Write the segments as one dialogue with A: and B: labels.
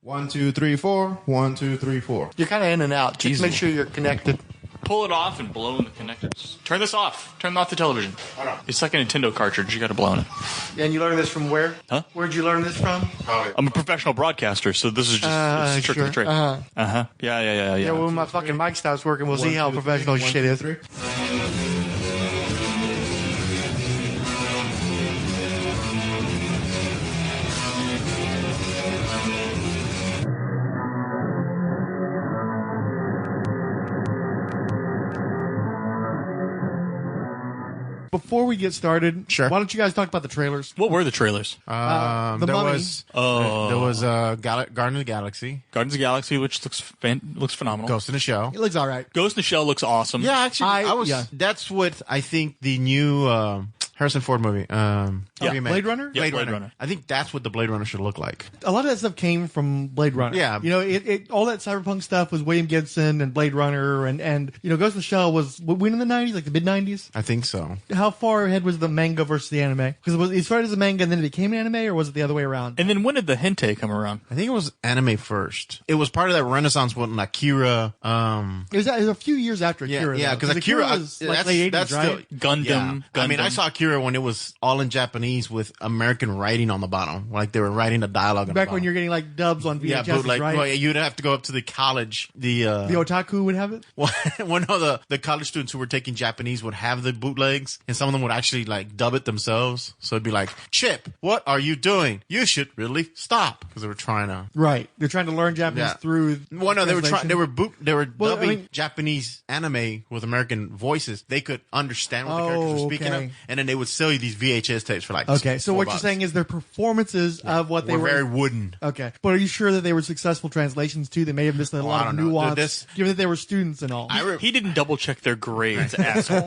A: 1, 2, 3, 4. 1, 2, 3, 4.
B: You're kind of in and out. Just make sure you're connected.
C: Pull it off and blow in the connectors. Turn this off. Turn off the television. It's like a Nintendo cartridge. You got to blow in it.
B: And you learned this from where?
C: Huh?
B: Where'd you learn this from?
C: I'm a professional broadcaster, so this is just it's trick of the trade. Yeah.
B: Yeah, well, when my fucking mic stops working, we'll see how professional shit is. Before we get started,
A: Sure.
B: Why don't you guys talk about the trailers?
C: What were the trailers?
A: There
B: Mummy.
A: was Guardians of the Galaxy,
C: Guardians of the Galaxy, which looks phenomenal.
A: Ghost in the Shell.
B: It looks all right.
C: Ghost in the Shell looks awesome.
A: Yeah, actually,
B: yeah.
A: That's what I think the new Harrison Ford movie. Remake.
B: Blade Runner?
C: Yeah, Blade Runner.
A: I think that's what the Blade Runner should look like.
B: A lot of that stuff came from Blade Runner.
A: Yeah.
B: You know, all that cyberpunk stuff was William Gibson and Blade Runner, and you know, Ghost in the Shell was when in the 90s, like the mid-90s?
A: I think so.
B: How far ahead was the manga versus the anime? Because it started as a manga and then it became an anime, or was it the other way around?
C: And then when did the hentai come around?
A: I think it was anime first. It was part of that renaissance when Akira.
B: It was a few years after Akira.
A: Yeah, because Akira
B: was like late 80s, right?
C: Gundam.
A: Yeah. I mean, I
C: Gundam.
A: saw Akira when it was all in Japanese with American writing on the bottom, like they were writing the dialogue. On
B: Back
A: the
B: when
A: bottom.
B: you're getting like dubs on VHS,
A: Yeah, bootleg.
B: right?
A: Well, you'd have to go up to the college. The
B: Otaku would have it.
A: one of the college students who were taking Japanese would have the bootlegs, and some of them would actually like dub it themselves. So it'd be like, "Chip, what are you doing? You should really stop," because they were trying to.
B: Right, they're trying to learn Japanese
A: Yeah.
B: through.
A: Well, no, they were trying.
B: translation.
A: They were
B: Well,
A: dubbing
B: I mean-
A: Japanese anime with American voices. They could understand what the characters were speaking
B: okay.
A: of, and then they would sell you these VHS tapes for like.
B: Okay, so what
A: $4.
B: you're saying is their performances of what they
A: were very wooden.
B: Okay, but are you sure that they were successful translations too? They may have missed a lot
A: I
B: of
A: don't know.
B: nuance,
A: This-
B: given that they were students and all.
C: He didn't double check their grades, asshole.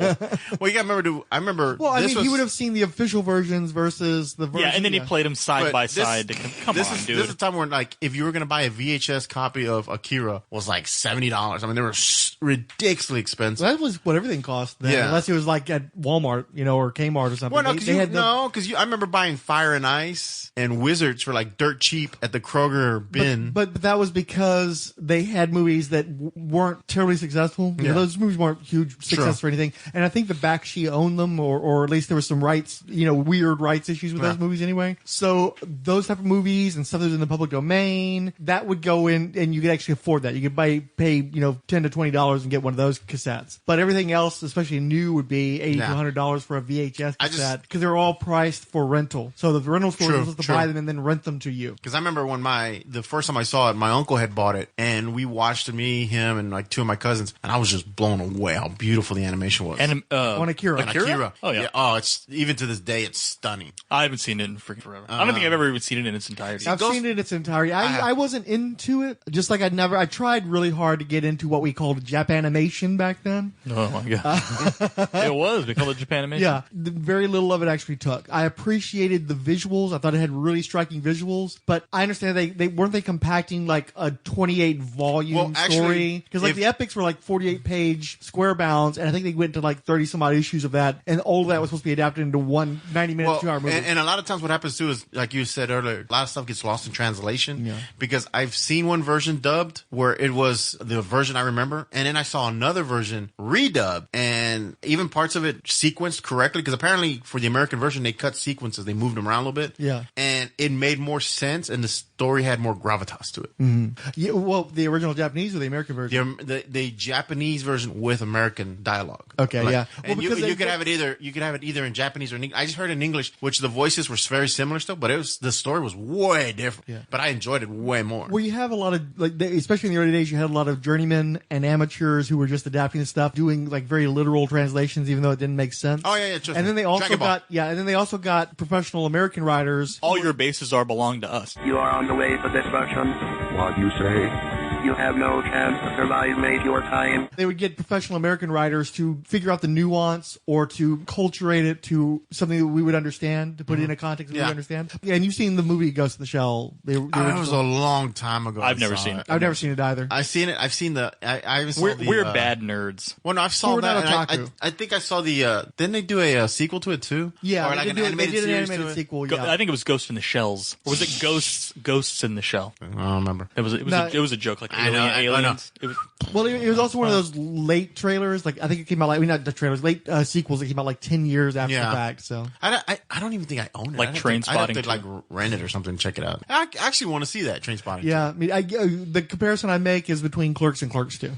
A: Well, you got to remember. I remember.
B: Well, I
A: this
B: mean, he
A: was-
B: would have seen the official versions versus the version.
C: Yeah, and then he played them side
A: But
C: by
A: this-
C: side. Come
A: this
C: on,
A: is,
C: dude.
A: This is a time when, like, if you were going to buy a VHS copy of Akira, was like $70. I mean, they were ridiculously expensive.
B: That was what everything cost then,
A: Yeah.
B: unless it was like at Walmart, you know, or Kmart or something.
A: Well, no,
B: They-
A: because
B: they had the-
A: I remember buying Fire and Ice and Wizards for like dirt cheap at the Kroger bin.
B: But that was because they had movies that weren't terribly successful. You know,
A: Yeah.
B: those movies weren't huge success or anything. And I think the Bakshi owned them, or at least there was some rights, you know, weird rights issues with those movies anyway. So those type of movies and stuff that was in the public domain, that would go in, and you could actually afford that. You could pay you know, $10 to $20 and get one of those cassettes. But everything else, especially new, would be $80 to $100 for a VHS cassette because they're all priced for rental. So the rental store was supposed to buy them and then rent them to you.
A: Because I remember when the first time I saw it, my uncle had bought it, and we watched it, me, him, and like two of my cousins, and I was just blown away how beautiful the animation was.
C: And
B: On Akira.
A: Akira.
C: Oh, yeah.
A: Oh, it's even to this day, it's stunning.
C: I haven't seen it in freaking forever. I don't think I've ever even seen it in its entirety.
B: I've seen it in its entirety. I wasn't into it. Just like I tried really hard to get into what we called Japanimation back then.
C: Oh my god, it was. We called it Japanimation.
B: Yeah, very little of it actually took. I appreciated the visuals. I thought it had really striking visuals, but I understand they weren't compacting like a 28 volume story, because like the epics were like 48 page square bounds, and I think they went to like 30 some odd issues of that, and all of that was supposed to be adapted into one 90-minute 2-hour movie.
A: And a lot of times what happens too is, like you said earlier, a lot of stuff gets lost in translation. Because I've seen one version dubbed where it was the version I remember, and then I saw another version redubbed, and even parts of it sequenced correctly, because apparently for the American version they cut sequences, they moved them around a little bit.
B: Yeah.
A: And it made more sense, and the story had more gravitas to it.
B: Yeah, well, the original Japanese or the American version?
A: The Japanese version with American dialogue.
B: Okay, yeah.
A: And
B: Well,
A: you
B: because
A: could have it either in Japanese or in English. I just heard in English, which the voices were very similar still, but the story was way different.
B: Yeah.
A: But I enjoyed it way more.
B: Well, you have a lot of, especially in the early days, you had a lot of journeymen and amateurs who were just adapting the stuff, doing like very literal translations, even though it didn't make sense.
A: Oh yeah, trust
B: And
A: me.
B: then they also
A: Dragon Ball.
B: got professional American writers.
C: All your bases belong to us.
D: You are on the way for destruction.
E: What you say?
D: You have no chance to survive. Make your time.
B: They would get professional American writers to figure out the nuance or to culturate it to something that we would understand, to put it in a context that we would understand. Yeah, and you've seen the movie Ghost in the Shell.
A: That was a long time ago.
C: I've never seen it.
B: I've never seen it either.
A: I've seen it. I've seen the. I even saw
C: We're bad nerds.
A: Well, no, I saw
B: We're
A: that.
B: not
A: And
B: Otaku.
A: I think I saw the. Didn't they do a sequel to it too?
B: Yeah,
A: or like
B: they
A: an
B: did
A: animated
B: an
A: series
B: animated
A: to it?
B: sequel. Yeah,
C: I think it was Ghost in the Shells. Or was it Ghosts in the Shell?
A: I don't remember.
C: It was a joke, like
A: I know, I know.
C: aliens. It was,
B: well, it was also one of those late trailers. Like I think it came out not the trailers, late sequels that came out like 10 years after the fact. So
A: I don't even think I own it.
C: Like Trainspotting.
A: I have to like rent it or something and check it out. I actually want to see that Trainspotting.
B: yeah, I mean, the comparison I make is between Clerks and Clerks 2,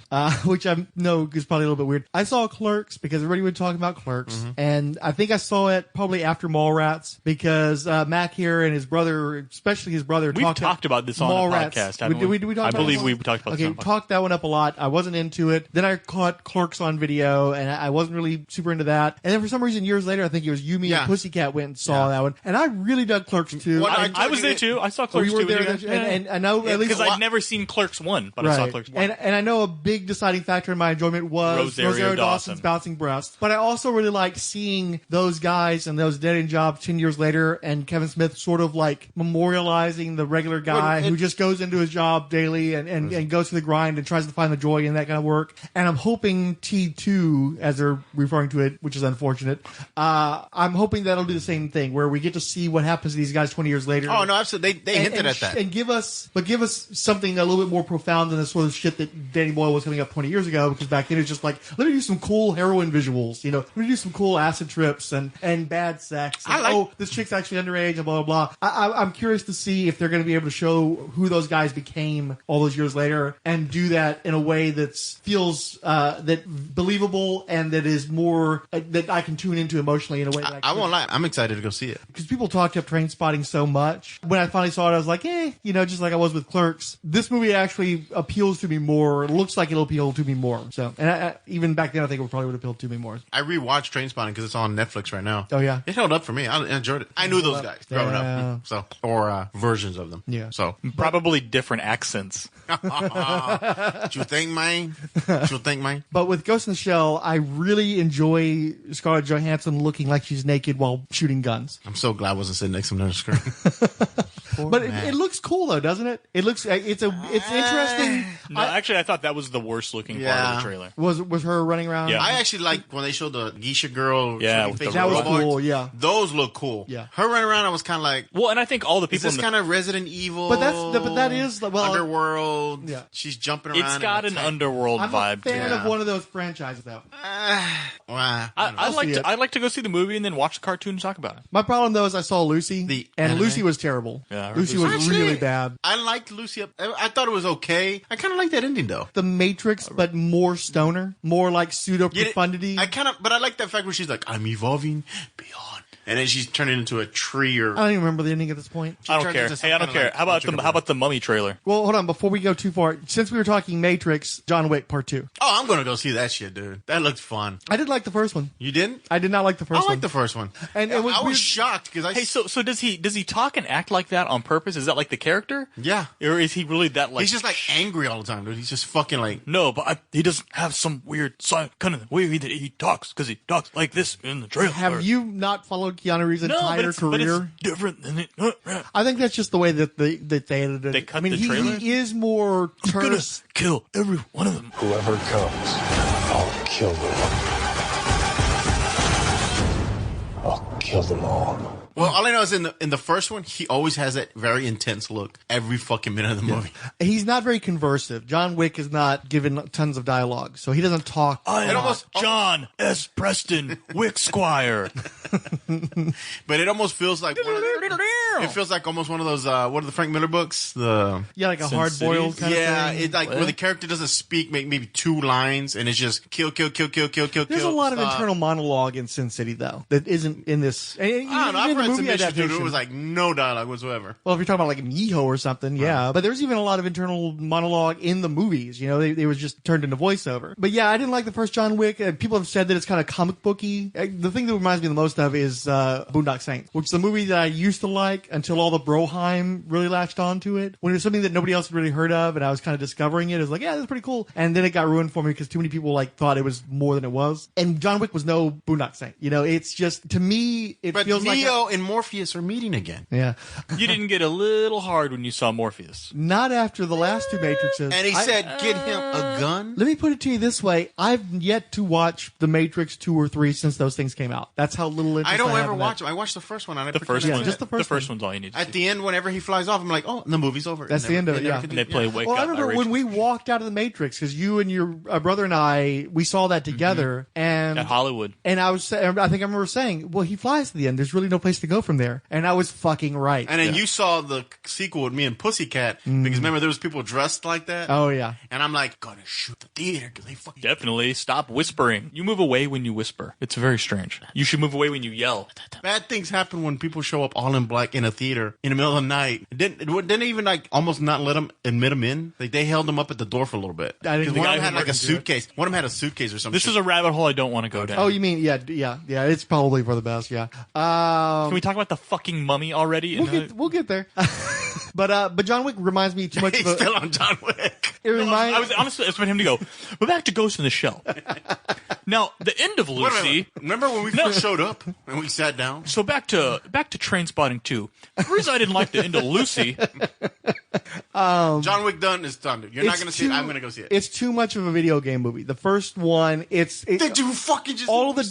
B: which I know is probably a little bit weird. I saw Clerks because everybody would talk about Clerks, and I think I saw it probably after Mallrats because Mac here and his brother, especially his brother,
C: we've talked about this on a podcast. Haven't we?
B: Did we talk
C: I
B: about
C: believe
B: it?
C: we've talked about this on a podcast.
B: Talked that one up a lot. I wasn't into it. Then I caught Clerks on video, and I wasn't really super into that. And then for some reason, years later, I think it was Yumi and Pussycat went and saw that one, and I really dug Clerks 2.
A: Well,
C: I was there too. I saw Clerks 2.
B: You were there, and I know at least
C: because I'd never seen Clerks 1, but I saw Clerks 1.
B: And I know a big deciding factor in my enjoyment was Rosario Dawson's bouncing breasts. But I also really like seeing those guys and those dead-end jobs 10 years later, and Kevin Smith sort of like memorializing the regular guy who just goes into his job daily and goes through the grind and tries to find the joy in that kind of work. And I'm hoping T2, as they're referring to it, which is unfortunate, I'm hoping that'll do the same thing, where we get to see what happens to these guys 20 years later.
A: Oh, no, absolutely. They hinted at that.
B: And give us something a little bit more profound than the sort of shit that Danny Boyle was coming up 20 years ago, because back then it was just like, let me do some cool heroin visuals, let me do some cool acid trips and bad sex. And, this chick's actually underage and blah, blah, blah. I'm curious to see if they're going to be able to show who those guys became all those years later and do that in a way that feels that believable and that is more that I can tune into emotionally in a way that
A: I won't lie. I'm excited to go see it.
B: Because people talked up Trainspotting so much. When I finally saw it, I was like, just like I was with Clerks. This movie actually appeals to me more. It looks like it'll appeal to me more. So, and even back then, I think it probably would appeal to me more.
A: I rewatched Trainspotting because it's on Netflix right now.
B: Oh, yeah?
A: It held up for me. I enjoyed it. I knew those guys growing up. So, or versions of them.
B: Yeah.
A: So,
C: probably different accents.
A: What you think, man?
B: But with Ghost in the Shell, I really enjoy Scarlett Johansson looking like she's naked while shooting guns.
A: I'm so glad I wasn't sitting next to him on the screen.
B: But it looks cool though, doesn't it? It looks it's interesting.
C: No, actually, I thought that was the worst looking part of the trailer.
B: Was her running around?
C: Yeah.
A: I actually like when they showed the geisha girl.
C: With the
B: that was cool. Yeah,
A: those look cool.
B: Yeah,
A: her running around, I was kind of like,
C: well, and I think all the people.
A: Is this kind of Resident Evil?
B: But that is
A: Underworld.
B: Yeah,
A: she's jumping around.
C: It's got an Underworld
B: I'm
C: vibe.
B: a fan of one of those franchises though.
C: I'd like to go see the movie and then watch the cartoon and talk about it.
B: My problem though is I saw Lucy, and Lucy was terrible.
C: Yeah,
B: Lucy was really bad.
A: I liked Lucy. I thought it was okay. I kind of like that ending though.
B: The Matrix, but more stoner, more like pseudo profundity.
A: But I like that fact where she's like, "I'm evolving beyond," and then she's turning into a tree. Or
B: I don't even remember the ending at this point.
C: I don't care. Hey, I don't care.
A: Like,
C: how about the Mummy trailer?
B: Well, hold on. Before we go too far, since we were talking Matrix, John Wick Part 2.
A: Oh, I'm gonna go see that shit, dude. That looked fun.
B: I did like the first one.
A: You didn't?
B: I did not like the first one.
A: I liked the first one.
B: And
A: I was shocked because
C: so does he talk and act like that on purpose? Is that like the character?
A: Yeah.
C: Or is he really that like?
A: He's just like angry all the time, dude. He's just fucking like.
C: No, but he doesn't have some weird kind of way that he talks because he talks like this in the trailer.
B: Have you not followed Keanu Reeves' entire career?
C: But it's different than it.
B: I think that's just the way that they edited it.
C: They cut the trailer?
B: He is more terse.
C: Kill every one of them.
E: Whoever comes, I'll kill them. I'll kill them all.
A: Well, all I know is in the first one, he always has that very intense look every fucking minute of the movie.
B: He's not very conversive. John Wick is not given tons of dialogue, so he doesn't talk.
C: John S. Preston Wick Squire.
A: But it almost feels like almost one of those what are the Frank Miller books?
B: Like a hard boiled kind of thing.
A: Yeah, it's like where the character doesn't speak, maybe 2 lines, and it's just kill.
B: There's a lot of internal monologue in Sin City though that isn't in this.
A: I don't know. I've read some issues, dude. It was like no dialogue whatsoever.
B: Well, if you're talking about like Miho or something, yeah. But there's even a lot of internal monologue in the movies. They was just turned into voiceover. But yeah, I didn't like the first John Wick. People have said that it's kind of comic booky. The thing that reminds me the most of is Boondock Saints, which is a movie that I used to like. until all the Broheim really latched onto it. When it was something that nobody else had really heard of, and I was kind of discovering it, it was like, yeah, that's pretty cool. And then it got ruined for me because too many people like thought it was more than it was. And John Wick was no Boondock Saint. You know, it's just, to me, it feels like
A: Neo and Morpheus are meeting again.
B: Yeah.
C: You didn't get a little hard when you saw Morpheus.
B: Not after the last two Matrixes.
A: And he said, get him a gun.
B: Let me put it to you this way. I've yet to watch The Matrix 2 or 3 since those things came out. That's how little interest
A: I don't
B: have
A: ever
B: in
A: watch
B: that.
A: them. I watched the first one. And
C: The first one.
B: just the first
C: one's all you need to
A: At
C: see.
A: the end, whenever he flies off, I'm like, oh, the movie's over.
B: That's the end of it, yeah.
C: And they play Wake
B: Well,
C: Up
B: I remember
C: by
B: when
C: Rachel.
B: we walked out of The Matrix, because you and your brother and I, we saw that together. And
C: At Hollywood.
B: And I think I remember saying, well, he flies to the end. There's really no place to go from there. And I was fucking right.
A: And then you saw the sequel with me and Pussycat, because remember there was people dressed like that?
B: Oh, yeah.
A: And I'm like, gonna shoot the theater because they fucking...
C: Definitely stop whispering. You move away when you whisper. It's very strange. You should move away when you yell.
A: Bad things happen when people show up all in black in a theater in the middle of the night. Didn't even like almost not let them admit them in. Like they held them up at the door for a little bit.
B: I didn't
A: Because
B: think
A: one
B: I
A: of them had like a
B: looked into it.
A: suitcase. One of them had a suitcase or something.
C: This is a rabbit hole I don't want to go down.
B: Oh, you mean, yeah. It's probably for the best, yeah.
C: Can we talk about the fucking mummy already?
B: We'll get there. But John Wick reminds me too much
A: He's
B: of a...
A: still on John Wick.
B: It reminds...
C: I was honestly expecting him to go, but back to Ghost in the Shell. Now, the end of
A: Wait a minute.
C: Lucy.
A: Remember when we first showed up and we sat down?
C: So back to Trainspotting 2. The reason I didn't like the end of Lucy.
A: John Wick done is done. You're not
B: It's
A: going to see it.
B: too-
A: I'm going to go see it.
B: It's too much of a video game movie. The first one,
A: Did you fucking just...
B: all the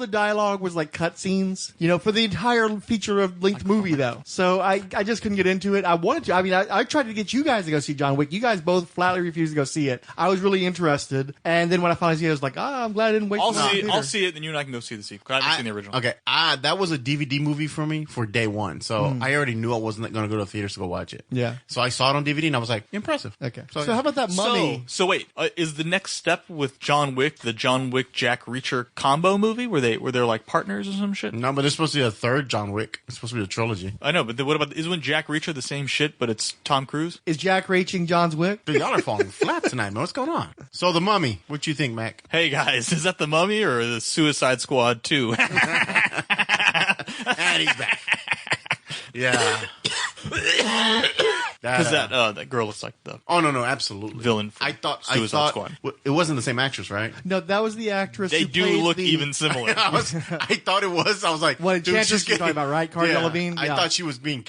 B: dialogue was like cutscenes, you know, for the entire feature of length movie though. So I just couldn't get into it. I wanted to. I mean, I tried to get you guys to go see John Wick. You guys both flatly refused to go see it. I was really interested, and then when I finally see it, I was like, I'm glad I didn't wait.
C: I'll
B: for the
C: see it.
B: theater.
C: I'll see it, then you and I can go see the sequel. I haven't seen the original.
A: Okay, that was a DVD movie for me for day one. So I already knew I wasn't going to go to the theaters to go watch it.
B: Yeah.
A: So I saw it on DVD and I was like, impressive.
B: Okay.
A: So,
B: So how about that mummy?
C: So wait, is the next step with John Wick the John Wick Jack Reacher combo movie where they're like partners or some shit?
A: No, but it's supposed to be a third John Wick. It's supposed to be a trilogy.
C: I know, but what about isn't Jack Reacher the same shit, but it's Tom Cruise?
B: Is Jack reaching John's Wick?
A: Dude, y'all are falling flat tonight, man. What's going on? So the Mummy. What you think, Mac?
C: Hey guys, is that the Mummy or the Suicide Squad 2?
A: And he's back. Yeah.
C: Because that girl looks like the
A: Oh no, absolutely.
C: villain from
A: I thought
C: Suicide Squad.
A: it wasn't the same actress, right?
B: No, that was the actress.
C: They
B: who
C: do
B: played
C: look
B: the-
C: even similar.
A: I thought it was. I was like,
B: What,
A: dude,
B: Enchantress
A: she's
B: you're talking
A: getting-
B: about, right? Cara Delevingne?
A: I
B: Yeah.
A: thought she was being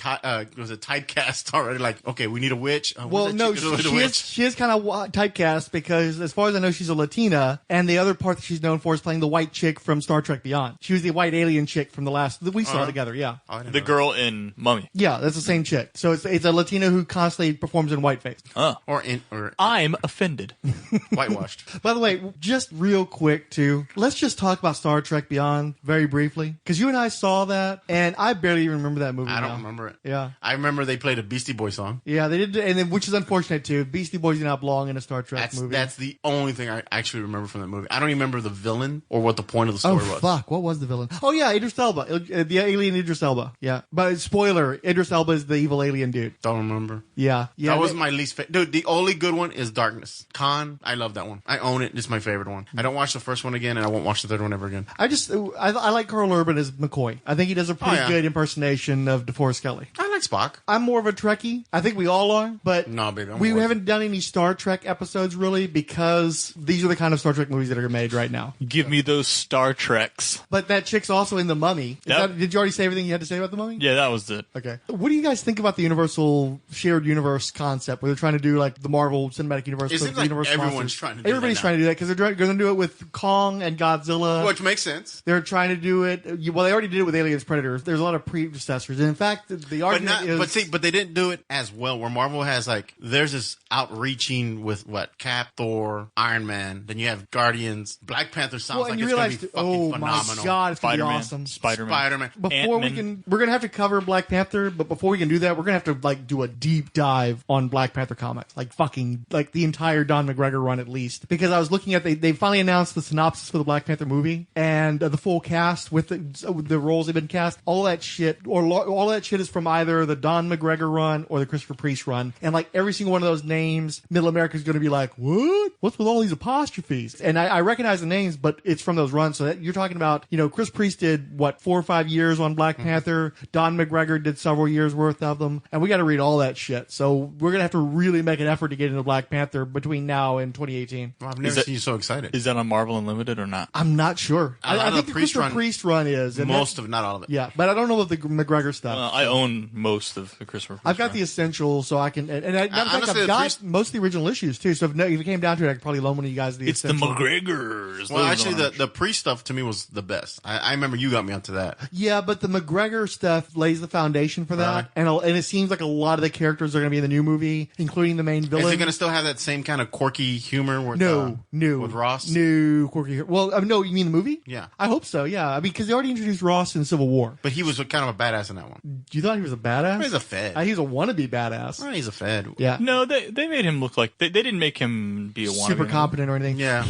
A: was it typecast already? Like, okay, we need a witch.
B: Well, no, she is kind of typecast because, as far as I know, she's a Latina, and the other part that she's known for is playing the white chick from Star Trek Beyond. She was the white alien chick from the last that we saw together. Yeah,
C: The girl in Mummy.
B: yeah, that's the same chick. So it's a Latina who constantly performs in whiteface.
A: or
C: I'm offended.
A: whitewashed.
B: By the way, just real quick too, let's just talk about Star Trek Beyond very briefly because you and I saw that, and I barely even remember that movie.
A: I don't
B: now.
A: remember it.
B: Yeah.
A: I remember they played a Beastie Boy song.
B: Yeah, they did, and then which is unfortunate too. Beastie Boys do not belong in a Star Trek movie.
A: That's the only thing I actually remember from that movie. I don't even remember the villain or what the point of the
B: Oh
A: story was.
B: fuck! What was the villain? Oh yeah, Idris Elba, the alien Idris Elba. Yeah, but spoiler: Idris Elba is the evil alien dude.
A: Don't remember.
B: Yeah.
A: That was my least favorite. Dude, the only good one is Darkness. Khan, I love that one. I own it. It's my favorite one. I don't watch the first one again, and I won't watch the third one ever again.
B: I like Carl Urban as McCoy. I think he does a pretty good impersonation of DeForest Kelly.
A: I like Spock.
B: I'm more of a Trekkie. I think we all are, but
A: No, baby, I'm
B: we
A: more-
B: haven't done any Star Trek episodes really because these are the kind of Star Trek movies that are made right now.
C: Give me those Star Treks.
B: But that chick's also in The Mummy.
C: Yep.
B: Did you already say everything you had to say about The Mummy?
C: Yeah, that was it.
B: Okay. What do you guys think about the Universal shared universe concept where they're trying to do like the Marvel Cinematic Universe?
A: It
B: with
A: seems
B: the
A: like
B: Universal
A: everyone's
B: monsters?
A: trying to do
B: Everybody's
A: that
B: trying to do that because they're going to do it with Kong and Godzilla.
A: Which makes sense.
B: They're trying to do it. Well, they already did it with Aliens, Predators. There's a lot of predecessors, and in fact, the argument is.
A: But they didn't do it as well. Where Marvel has like, there's this outreaching with what Cap, Thor, Iron Man. Then you have Guardians. Black Panther sounds like
B: you
A: it's gonna
B: realize,
A: be fucking
B: oh
A: phenomenal.
B: my god, it's gonna be
C: Spider-Man.
B: awesome.
C: Spider-Man.
B: Before
C: Ant-Man.
B: we're gonna have to cover Black Panther, but before we can do that, we're gonna have to like do a deep dive on Black Panther comics, like the entire Don McGregor run at least. Because I was looking at they finally announced the synopsis for the Black Panther movie and the full cast with the roles they've been cast. All that shit is from either either the Don McGregor run or the Christopher Priest run. And like every single one of those names, Middle America is going to be like, what? What's with all these apostrophes? And I recognize the names, but it's from those runs. So that you're talking about, Chris Priest did 4 or 5 years on Black Panther. Don McGregor did several years worth of them. And we got to read all that shit. So we're going to have to really make an effort to get into Black Panther between now and 2018.
A: Well, I've never seen you so excited.
C: Is that on Marvel Unlimited or not?
B: I'm not sure. I think the Christopher Priest run is.
A: Most of, not all of it.
B: Yeah, but I don't know about the McGregor stuff.
C: I own most of the Christopher Priest
B: I've got
C: run.
B: the essentials, so I can. I've got most of the original issues too. So if it came down to it, I could probably loan one of you guys the.
C: It's
B: essential.
C: the McGregors.
A: Well, actually, the Priest stuff to me was the best. I remember you got me onto that.
B: Yeah, but the McGregor stuff lays the foundation for that, and it seems like a lot of the characters are going to be in the new movie, including the main villain.
A: Is it going to still have that same kind of quirky humor? With, with Ross.
B: No quirky. Well, no, you mean the movie?
A: Yeah,
B: I hope so. Yeah, I mean because they already introduced Ross in Civil War,
A: but he was kind of a badass in that one.
B: You thought he was a badass?
A: He's a Fed.
B: He was a wannabe badass.
A: He's a Fed.
B: Yeah.
C: No, they made him look like they didn't make him be a wannabe.
B: Super competent or anything.
A: Yeah.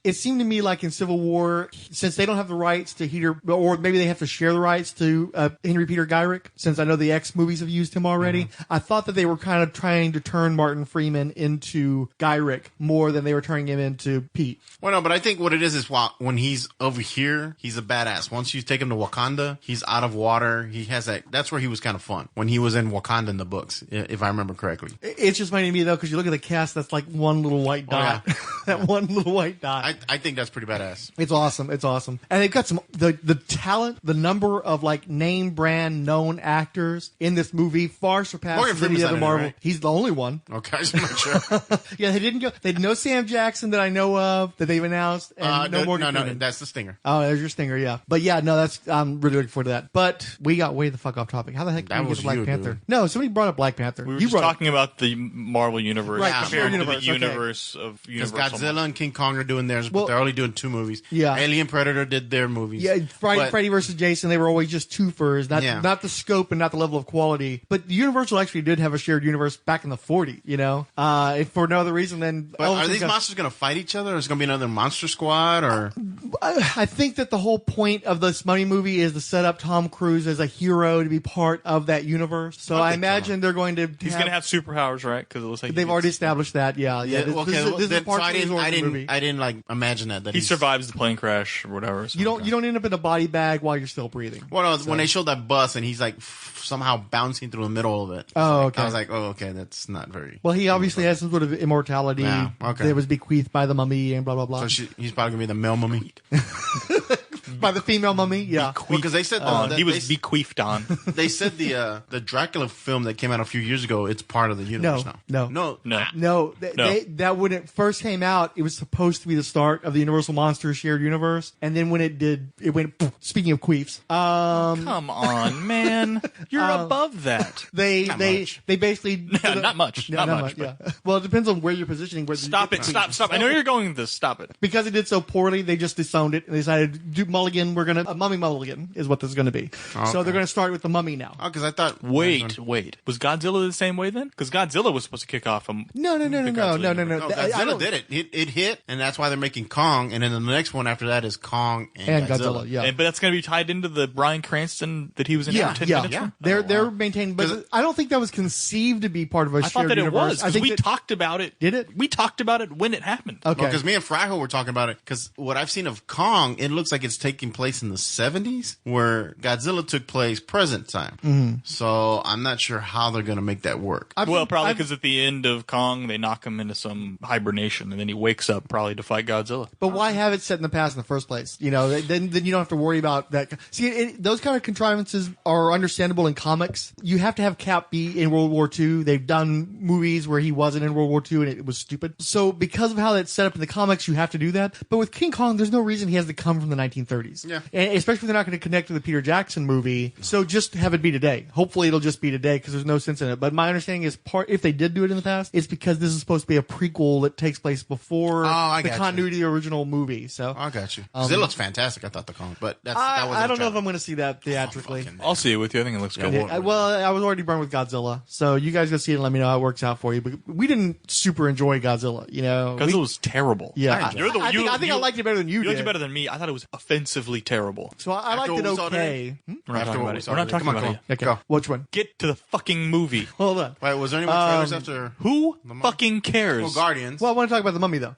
B: It seemed to me like in Civil War, since they don't have the rights to Peter, or maybe they have to share the rights to Henry Peter Gyrick, since I know the X movies have used him already, I thought that they were kind of trying to turn Martin Freeman into Gyrick more than they were turning him into Pete.
A: Well, no, but I think what it is when he's over here, he's a badass. Once you take him to Wakanda, he's out of water. He has that's where he was kind of fun, when he was in Wakanda in the books, if I remember correctly.
B: It's just funny to me, though, because you look at the cast, that's like one little white dot.
A: Yeah.
B: That one little white dot.
A: I think that's pretty badass.
B: It's awesome. It's awesome. And they've got the talent, the number of like name brand known actors in this movie far surpasses any other Marvel. Right? He's the only one.
A: Okay, I'm not sure.
B: Yeah, they had no Sam Jackson that I know of that they've announced, and no Morgan Freeman.
A: No, that's the Stinger.
B: Oh, there's your Stinger, yeah. But yeah, no, I'm really looking forward to that. But we got way the fuck off topic. How the heck did we get to Black Panther?
A: Dude.
B: No, somebody brought up Black Panther.
C: We were just talking about the Marvel universe,
B: right?
C: Compared to the
B: universe
C: of
A: because
C: Universal.
A: Godzilla and King Kong are doing theirs, but they're only doing 2 movies.
B: Yeah,
A: Alien Predator did their movies.
B: Yeah, Freddy versus Jason, they were always just twofers, not the scope and not the level of quality. But Universal actually did have a shared universe back in the 40s, if for no other reason than.
A: But are these monsters going to fight each other, or is it going to be another Monster Squad? Or
B: I think that the whole point of this Mummy movie is to set up Tom Cruise as a hero to be part of that universe. So I imagine they're going to.
C: He's going to have superpowers, right? Because it looks like
B: they've already established that. Yeah. This is part of the movie.
A: I didn't like imagine that
C: he survives the plane crash or whatever. So
B: you don't end up in a body bag while you're still breathing.
A: Well, when they showed that bus and he's like somehow bouncing through the middle of it.
B: Oh, okay.
A: I was like, oh, okay, that's not very.
B: Well, he obviously has some sort of immortality that was bequeathed by the mummy and blah blah blah.
A: So he's probably gonna be the male mummy.
B: By the female mummy, yeah.
A: Because they said
C: he was bequeathed on.
A: They said the Dracula film that came out a few years ago, it's part of the universe now.
B: No. That when it first came out, it was supposed to be the start of the Universal Monsters shared universe, and then when it did, it went. Speaking of queefs,
C: come on, man, you're above that.
B: They basically
C: not much.
B: Yeah. Well, it depends on where you're positioning.
C: Stop. I know you're going with this. Stop it.
B: Because it did so poorly, they just disowned it and they decided to do Mulligan. A Mummy Mulligan is what this is going to be. Okay. So they're going to start with the Mummy now.
A: Oh, because I thought.
C: Wait. Was Godzilla the same way then? Because Godzilla was supposed to kick off him.
B: No.
A: Godzilla did it. It hit, and that's why they're making Kong. And then the next one after that is Kong and Godzilla.
B: Yeah.
C: But that's going to be tied into the Bryan Cranston that he was in.
B: Yeah. They're maintaining, but I don't think that was conceived to be part of a shared universe.
C: I thought that it was. We talked about it.
B: Did it?
C: We talked about it when it happened.
B: Okay.
A: Because me and Fraggle were talking about it. Because what I've seen of Kong, it looks like it's taking place in the 70s, where Godzilla took place present time.
B: Mm-hmm.
A: So I'm not sure how they're going to make that work.
C: Probably because at the end of Kong, they knock him into some hibernation, and then he wakes up probably to fight Godzilla.
B: But why have it set in the past in the first place? Then you don't have to worry about that. See, those kind of contrivances are understandable in comics. You have to have Cap be in World War II. They've done movies where he wasn't in World War II, and it was stupid. So because of how that's set up in the comics, you have to do that. But with King Kong, there's no reason he has to come from the 1930s.
A: Yeah.
B: And especially if they're not going to connect to the Peter Jackson movie. So just have it be today. Hopefully it'll just be today because there's no sense in it. But my understanding is if they did do it in the past, it's because this is supposed to be a prequel that takes place before the continuity of the original movie. So
A: I got you. It looks fantastic. I thought the Kong, but that was.
B: I don't know if I'm going to see that theatrically.
C: I'll see it with you. I think it looks good.
B: I was already burned with Godzilla, so you guys go see it and let me know how it works out for you. But we didn't super enjoy Godzilla.
C: Godzilla was terrible.
B: Yeah,
C: I think I
B: liked it better than you did.
C: You liked it better than me. I thought it was offensive. offensively terrible.
B: So I liked it okay.
C: We're not talking about it. We're not talking about it.
B: Okay.
A: Go.
B: Which one?
C: Get to the fucking movie.
B: Hold on.
A: Wait, was there any more trailers after?
C: Who fucking cares?
A: Well, Guardians.
B: Well, I want to talk about the Mummy, though.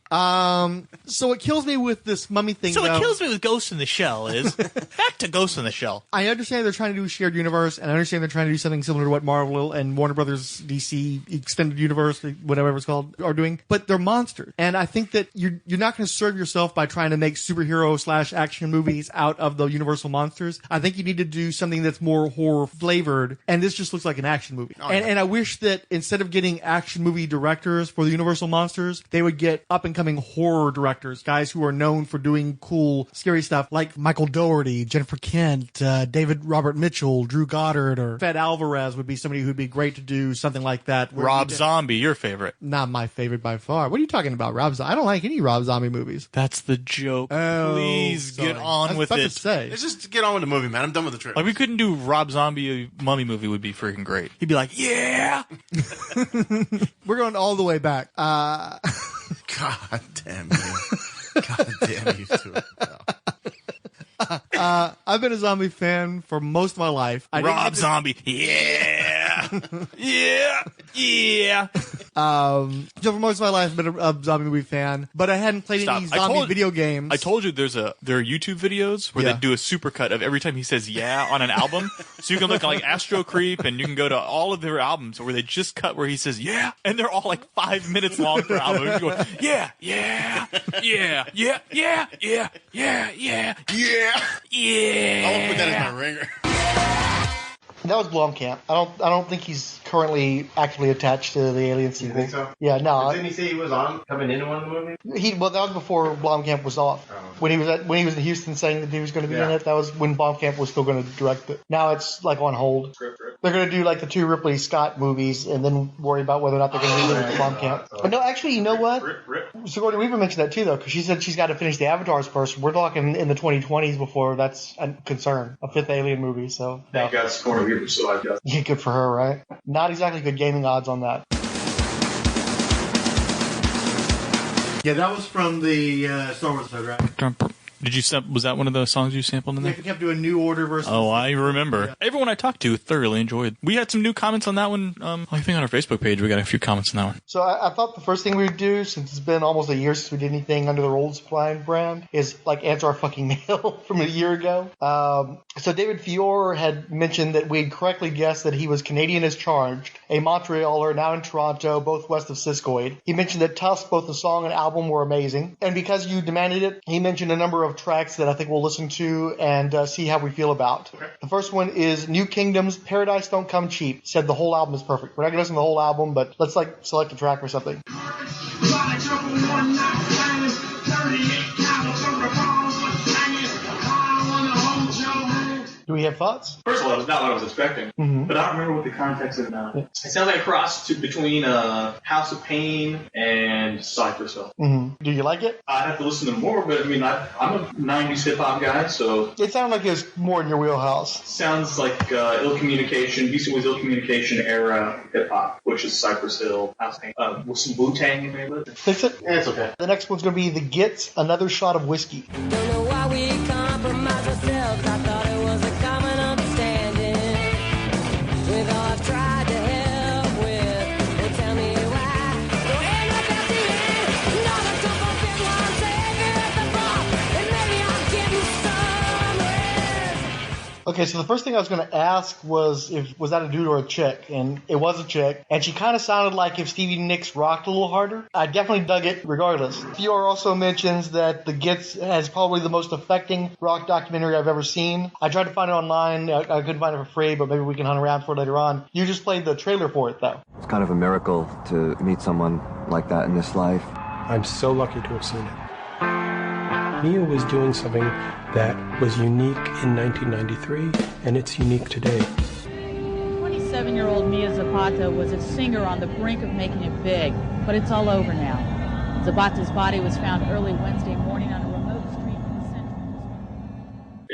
B: So what kills me with this Mummy thing,
C: So
B: though,
C: what kills me with Ghost in the Shell is back to Ghost in the Shell.
B: I understand they're trying to do a shared universe, and I understand they're trying to do something similar to what Marvel and Warner Brothers DC Extended Universe, whatever it's called, are doing. But they're monsters. And I think that you're not going to serve yourself by trying to make superhero/action movies out of the Universal monsters. I think you need to do something that's more horror flavored, and this just looks like an action movie.
A: Oh, yeah.
B: And I wish that instead of getting action movie directors for the Universal monsters, they would get up-and-coming horror directors, guys who are known for doing cool, scary stuff, like Michael Dougherty, Jennifer Kent, David Robert Mitchell, Drew Goddard, or Fed Alvarez would be somebody who'd be great to do something like that.
C: Rob Zombie, your favorite.
B: Not my favorite by far. What are you talking about, Rob Zombie? I don't like any Rob Zombie movies.
C: That's the joke.
B: Oh,
C: Please
B: sorry.
C: get on with
B: I was
C: it.
B: about to say.
A: Let's just get on with the movie, man. I'm done with the trip.
C: Like, we couldn't do Rob Zombie a mummy movie would be freaking great. He'd be like, yeah!
B: We're going all the way back.
A: God damn you. God damn you two.
B: I've been a zombie fan for most of my life.
C: Rob Zombie, yeah! yeah! Yeah!
B: So for most of my life, I've been a zombie movie fan, but I hadn't played any zombie video games.
C: I told you there are YouTube videos where they do a supercut of every time he says yeah on an album. So you can look at like Astro Creep, and you can go to all of their albums where they just cut where he says yeah, and they're all like 5 minutes long per album. You go, yeah, yeah, yeah, yeah, yeah, yeah, yeah, yeah,
A: Yeah.
C: yeah.
A: I won't put that as my ringer.
B: That was Blomkamp. I don't think he's currently actively attached to the Alien sequel.
A: think so?
B: Yeah, no.
F: Didn't he say he was on coming into one of the movies?
B: Well, that was before Blomkamp was off. When he was in Houston saying that he was going to be in it, that was when Blomkamp was still going to direct it. Now it's like on hold. They're going to do like the 2 Ripley Scott movies and then worry about whether or not they're going to do it with Blomkamp. But no, actually, you know what? Sigourney Weaver mentioned that too, though, because she said she's got to finish the Avatars first. We're talking in the 2020s before that's a concern, a 5th Alien movie. So
F: Thank God Sigourney Weaver still like that.
B: yeah, good for her, right? Not exactly good gaming odds on that.
F: Yeah, that was from the Star Wars episode, right?
C: Did you was that one of the songs you sampled in there?
B: They kept doing New Order versus.
C: Oh, I remember. Yeah. Everyone I talked to thoroughly enjoyed. We had some new comments on that one. I think on our Facebook page we got a few comments on that one.
B: So I thought the first thing we would do, since it's been almost a year since we did anything under the Rolled Supply brand, is like answer our fucking mail from a year ago. So David Fiore had mentioned that we had correctly guessed that he was Canadian as charged, a Montrealer now in Toronto, both west of Siskoid. He mentioned that Tusk, both the song and album, were amazing. And because you demanded it, he mentioned a number of tracks that I think we'll listen to and see how we feel about. Okay. The first one is New Kingdom's Paradise Don't Come Cheap. Said the whole album is perfect. We're not going to listen to the whole album, but let's like select a track or something. Do we have thoughts?
G: First of all, it was not what I was expecting, but I don't remember what the context is now. Yeah. It sounds like a cross between House of Pain and Cypress Hill.
B: Do you like it?
G: I'd have to listen to more, but I mean, I'm a 90s hip-hop guy, so...
B: It sounded like it was more in your wheelhouse.
G: Sounds like Ill Communication, Beastie Boys Ill Communication era hip-hop, which is Cypress Hill, House of Pain. With some Wu-Tang in there, but...
B: Fix it?
G: Yeah, it's okay.
B: The next one's going to be The Gits, Another Shot of Whiskey.
H: Don't know why we compromise ourselves. I thought it was a common understanding. With all I've tried to help with, they tell me why. Don't end up at the end. Not a couple big ones saving at the bar. And maybe I'm getting some rest.
B: Okay, so the first thing I was going to ask was was that a dude or a chick? And it was a chick. And she kind of sounded like if Stevie Nicks rocked a little harder. I definitely dug it regardless. Fiore also mentions that The Gits has probably the most affecting rock documentary I've ever seen. I tried to find it online. I couldn't find it for free, but maybe we can hunt around for it later on. You just played the trailer for it, though.
I: It's kind of a miracle to meet someone like that in this life.
J: I'm so lucky to have seen it. Mia was doing something that was unique in 1993, and it's unique today.
K: 27-year-old Mia Zapata was a singer on the brink of making it big, but it's all over now. Zapata's body was found early Wednesday morning on a remote street in the center.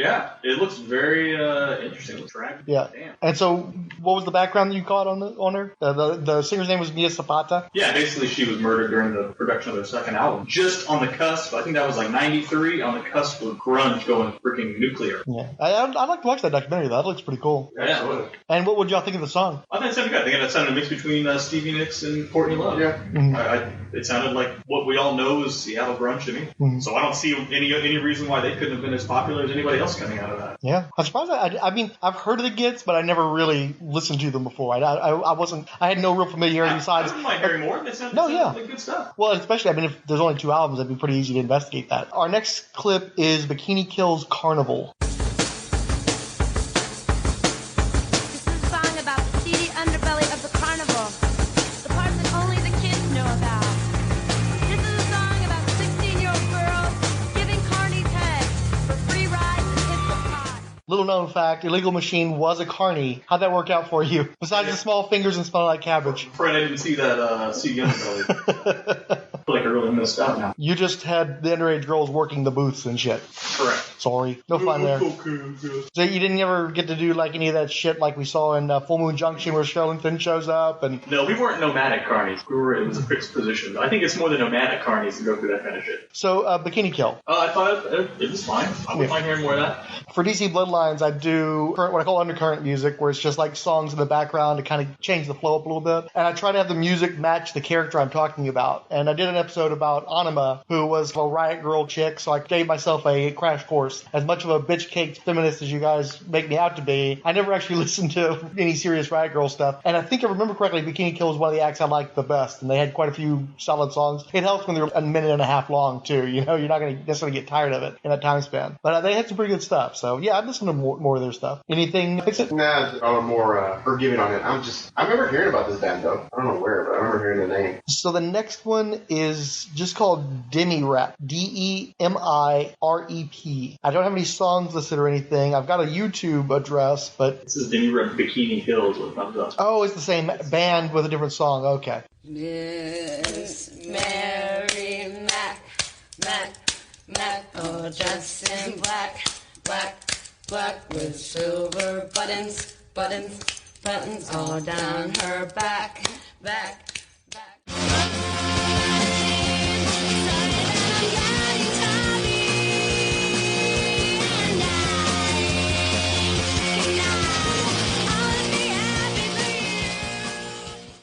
G: Yeah, it looks very interesting. Track.
L: Yeah.
G: Damn.
L: And so, what was the background that you caught on her? The singer's name was Mia Zapata.
G: Yeah, basically she was murdered during the production of their second album. Just on the cusp, I think that was like 93, on the cusp of grunge going freaking nuclear.
L: Yeah. I'd like to watch that documentary, though. That looks pretty cool.
G: Yeah, absolutely.
L: And what would y'all think of the song?
G: I think it sounded good. I think it sounded a mix between Stevie Nicks and Courtney Love.
F: Yeah.
L: Mm-hmm.
G: It sounded like what we all know is Seattle grunge to me.
L: Mm-hmm.
G: So I don't see any reason why they couldn't have been as popular as anybody else coming out of that.
L: Yeah. I'm surprised. I mean, I've heard of the Gits, but I never really listened to them before. I had no real familiarity besides.
G: I wouldn't mind hearing more. They sound like good stuff.
L: Well, especially, I mean, if there's only 2 albums, it'd be pretty easy to investigate that. Our next clip is Bikini Kill's Carnival.
H: This is a song about the seedy underbelly of the carnival. The parts that only the kids know about. This is a song about 16-year-old girls giving carnies head for free rides and hits of pot.
L: Little known fact, Illegal Machine was a carny. How'd that work out for you? Besides the small fingers and smelling like cabbage.
G: Fred, I didn't see that seedy underbelly. I feel like I really missed out now.
L: You just had the underage girls working the booths and shit.
G: Correct.
L: Sorry. No fun there. So you didn't ever get to do like any of that shit like we saw in Full Moon Junction where Shellington shows up and...
G: No, we weren't nomadic carnies. It was a fixed position. I think it's more than nomadic carnies to go through that kind of shit.
L: So, Bikini Kill.
G: I thought it was fine. I wouldn't mind hearing more of that.
L: For DC Bloodlines, I do what I call undercurrent music, where it's just like songs in the background to kind of change the flow up a little bit. And I try to have the music match the character I'm talking about. And I did an episode about Anima, who was a riot girl chick, so I gave myself a crash course. As much of a bitch-caked feminist as you guys make me out to be, I never actually listened to any serious riot girl stuff. And I think I remember correctly, Bikini Kill was one of the acts I liked the best, and they had quite a few solid songs. It helps when they're a minute and a half long, too. You know, you're not going to necessarily get tired of it in that time span. But they had some pretty good stuff, so yeah, I've listened to more of their stuff. Anything fix it?
F: Nah, I'm more forgiving on it. I remember hearing about this band, though. I don't know where, but I remember hearing the name.
L: So the next one is just called Demi-Rep. Demirep. I don't have any songs listed or anything. I've got a YouTube address, but...
G: This is Demi-Rep Bikini Hills with thumbs up.
L: Oh, it's the same band with a different song. Okay.
H: Miss Mary Mac, oh, dressed in black with silver buttons all down her back.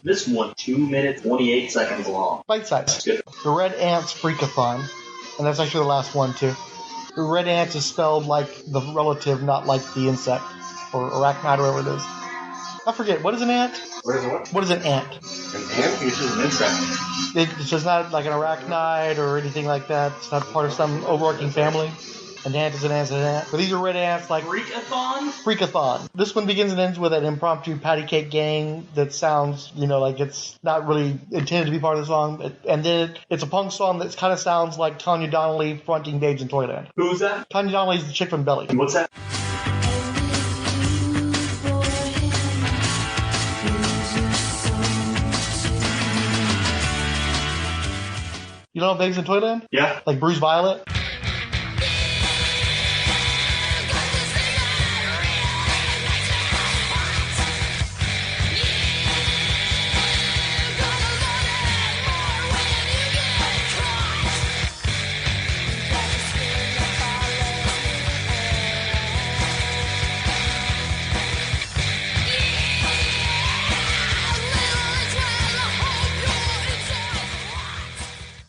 G: This one, 2 minutes, 28 seconds long.
L: Bite size. The Red Ants Freakathon. And that's actually the last one, too. The Red Ants is spelled like the relative, not like the insect. Or arachnid, or whatever it is. I forget. What is an ant?
F: What is what?
L: What is an ant?
F: An ant?
G: It's just an insect.
L: It's just not like an arachnid or anything like that. It's not part of some overarching family. An ant is an ant is an ant. But these are red ants like... Freakathon? This one begins and ends with an impromptu patty cake gang that sounds, like it's not really intended to be part of the song. And then it's a punk song that kind of sounds like Tanya Donnelly fronting Babes in Toyland.
G: Who's that?
L: Tanya Donnelly's the chick from Belly.
G: What's that?
L: You don't know Babes in Toyland?
G: Yeah.
L: Like Bruce Violet?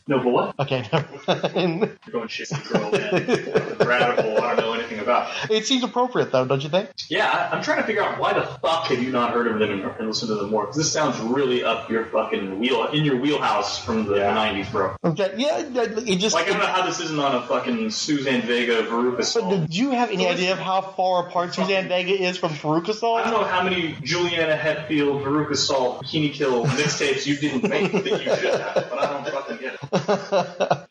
G: No, but what?
L: Okay, never mind.
G: You're going shit control, man. Radical, I don't know anything about.
L: It seems appropriate, though, don't you think?
G: Yeah, I'm trying to figure out why the fuck have you not heard of them and listened to them more? Because this sounds really up your fucking wheelhouse from the 90s, bro.
L: Okay, yeah, it just...
G: Like, I don't know how this isn't on a fucking Suzanne Vega Veruca song.
L: But did you have any idea of how far apart Suzanne Vega is from Veruca Salt?
G: I don't know how many Juliana Hetfield, Veruca Salt, Bikini Kill mixtapes you didn't make that you should have, but I don't fucking get it.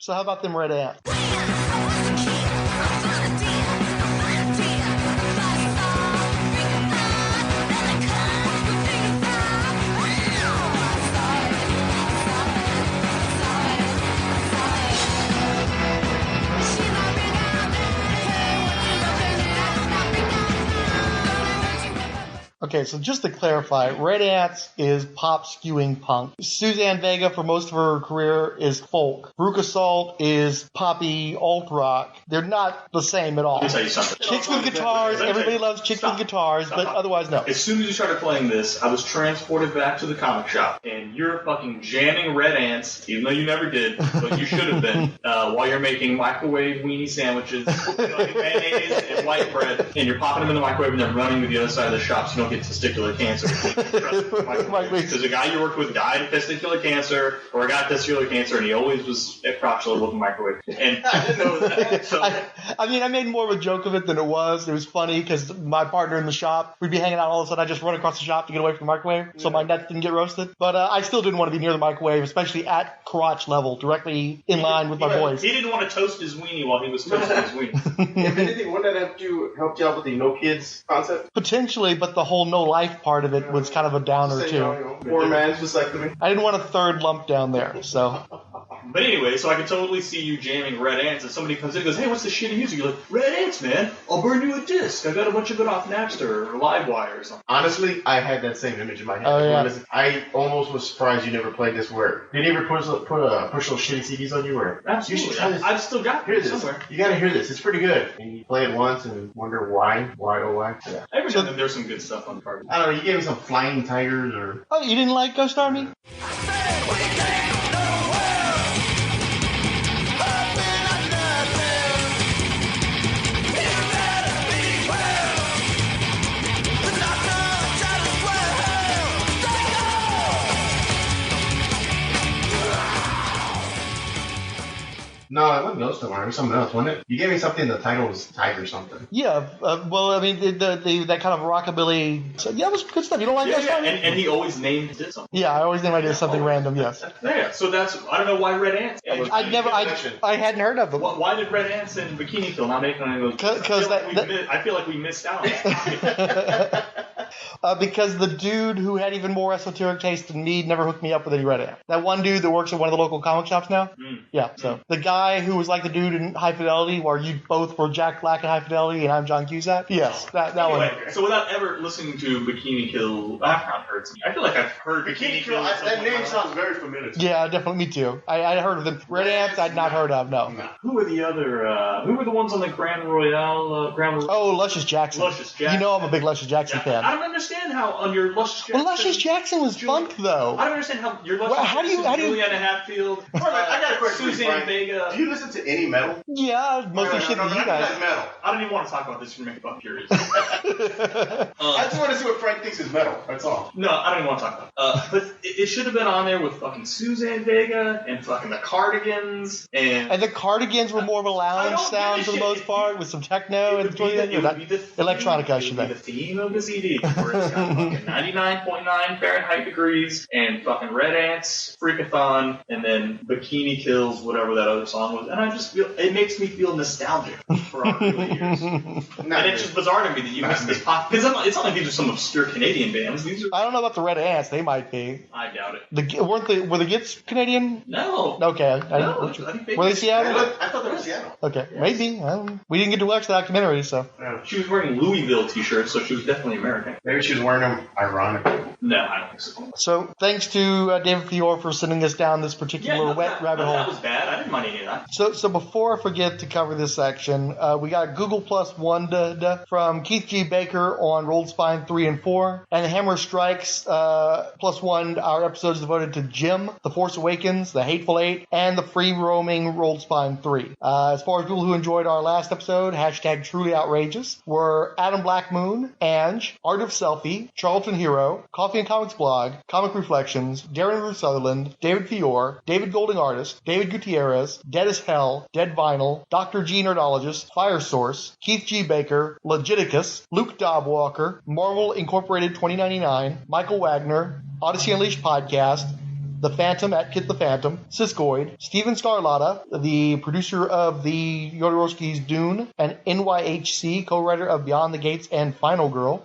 L: So how about them Red Ants? Okay, so just to clarify, Red Ants is pop skewing punk. Suzanne Vega, for most of her career, is folk. Veruca Salt is poppy alt rock. They're not the same at all.
G: Let me tell you something.
L: Chicks with guitars, everybody loves chicks with guitars, but otherwise no.
G: As soon as you started playing this, I was transported back to the comic shop, and you're fucking jamming Red Ants, even though you never did, but you should have been, while you're making microwave weenie sandwiches, mayonnaise and white bread, and you're popping them in the microwave and then running to the other side of the shop so you don't get testicular cancer. Because a guy you worked with died of testicular cancer, or a guy with testicular cancer, and he always was approximately with the microwave. And I didn't know that. So,
L: I made more of a joke of it than it was. It was funny because my partner in the shop, we'd be hanging out all of a sudden. I just run across the shop to get away from the microwave, so my nuts didn't get roasted. But I still didn't want to be near the microwave, especially at crotch level, directly in line with my boys.
G: He didn't want to toast his weenie while he was toasting his weenie.
F: If anything, wouldn't that have helped you out with the no kids concept?
L: Potentially, but the whole no life part of it was kind of a downer too.
F: Poor man's vasectomy.
L: I didn't want a third lump down there, so.
G: But anyway, so I could totally see you jamming Red Ants, and somebody comes in and goes, hey, what's the shitty music? You're like, Red Ants, man, I'll burn you a disc. I got a bunch of it off Napster or Livewire or something.
F: Honestly, I had that same image in my head.
L: Oh, yeah.
F: I almost was surprised you never played this where. Did you ever push those shitty CDs on you? Where?
G: Absolutely.
F: You should try this.
G: I've still got
F: Hear
G: this
F: this.
G: somewhere.
F: You gotta hear this. It's pretty good. And you play it once and wonder why. Why, oh why? Yeah.
G: Every now and then there's some good stuff on the card.
F: I don't know, you gave me some Flying Tigers or...
L: Oh, you didn't like Ghost Army?
F: No, it wasn't Ghost Army. It was something else, wasn't it? You gave me something, the title was Tiger something.
L: Yeah, well, I mean, that kind of rockabilly. So, yeah, it was good stuff. You don't like Ghost Army?
G: And he always named it something.
L: Yeah, I always named I did something random, yes.
G: Yeah, so that's, I don't know why Red Ants.
L: I hadn't heard of them.
G: Why did Red Ants and Bikini Kill not make any of those?
L: Because
G: I feel like we missed out on that.
L: because the dude who had even more esoteric taste than me never hooked me up with any Red Ant. That one dude that works at one of the local comic shops now? Yeah, so the guy who was like the dude in High Fidelity, where you both were Jack Black in High Fidelity and I'm John Cusack? Yes, that
G: anyway,
L: one.
G: So without ever listening to Bikini Kill background hurts me. I feel like I've heard Bikini Kill.
F: That name sounds very familiar to me.
L: Yeah, definitely, me too. I heard of them. Red Ants I'd not heard of, no.
G: Who were the other, who were the ones on the Grand Royale?
L: Oh, Luscious Jackson.
G: Luscious Jackson.
L: You know I'm a big Luscious Jackson fan.
G: I don't understand how on your Luscious Jackson...
L: Well, Luscious Jackson was funk, though.
G: I don't understand how your Luscious Jackson, Juliana Hatfield,
F: I got a question.
G: Suzanne Vega...
F: Do you listen to any metal?
L: Yeah, mostly shit that you guys.
F: Metal.
G: I don't even want to talk about this. You're making me curious.
F: I just want to see what Frank thinks is metal. That's all.
G: No, I don't even want to talk about it. But it should have been on there with fucking Suzanne Vega and fucking the Cardigans and
L: the Cardigans were more of a lounge sound for the most part with some techno and electronica, I should
G: say. The theme of the CD where it's got fucking 99.9 Fahrenheit degrees and fucking Red Ants, Freakathon, and then Bikini Kills, whatever that other song was. And I just feel it makes me feel nostalgic for our early years. And it's just bizarre to me that you missed this pop. Because it's not like these are some obscure Canadian bands. These are.
L: I don't know about the Red Ants. They might be.
G: I doubt it.
L: Were the Gits Canadian?
G: No.
L: Okay.
G: No.
L: Were they Seattle?
F: I thought they were Seattle.
L: Okay. Yes. Maybe. We didn't get to watch the documentary, so.
G: Yeah. She was wearing Louisville t-shirts, so she was definitely American.
F: Maybe she was wearing them ironically.
G: No, I don't think so.
L: So, thanks to David Fiore for sending us down this particular rabbit hole.
G: That was bad. I didn't mind any of that.
L: So before I forget to cover this section, we got Google Plus One from Keith G. Baker on Rolled Spine 3 and 4, and the Hammer Strikes Plus One. Our episodes devoted to Jim, The Force Awakens, The Hateful Eight, and the free roaming Rolled Spine 3. As far as people who enjoyed our last episode, hashtag Truly Outrageous, were Adam Blackmoon, Ange, Art of Selfie, Charlton Hero, Coffee and Comics Blog, Comic Reflections, Darren Ruth Sutherland, David Fiore, David Golding Artist, David Gutierrez, Dead as Hell, Dead Vinyl, Dr. G Nerdologist, Fire Source, Keith G. Baker, Legiticus, Luke Dobwalker, Marvel Incorporated 2099, Michael Wagner, Odyssey Unleashed Podcast, The Phantom at Kit the Phantom, Siskoid, Steven Scarlotta, the producer of the Jodorowsky's Dune, and NYHC, co-writer of Beyond the Gates and Final Girl,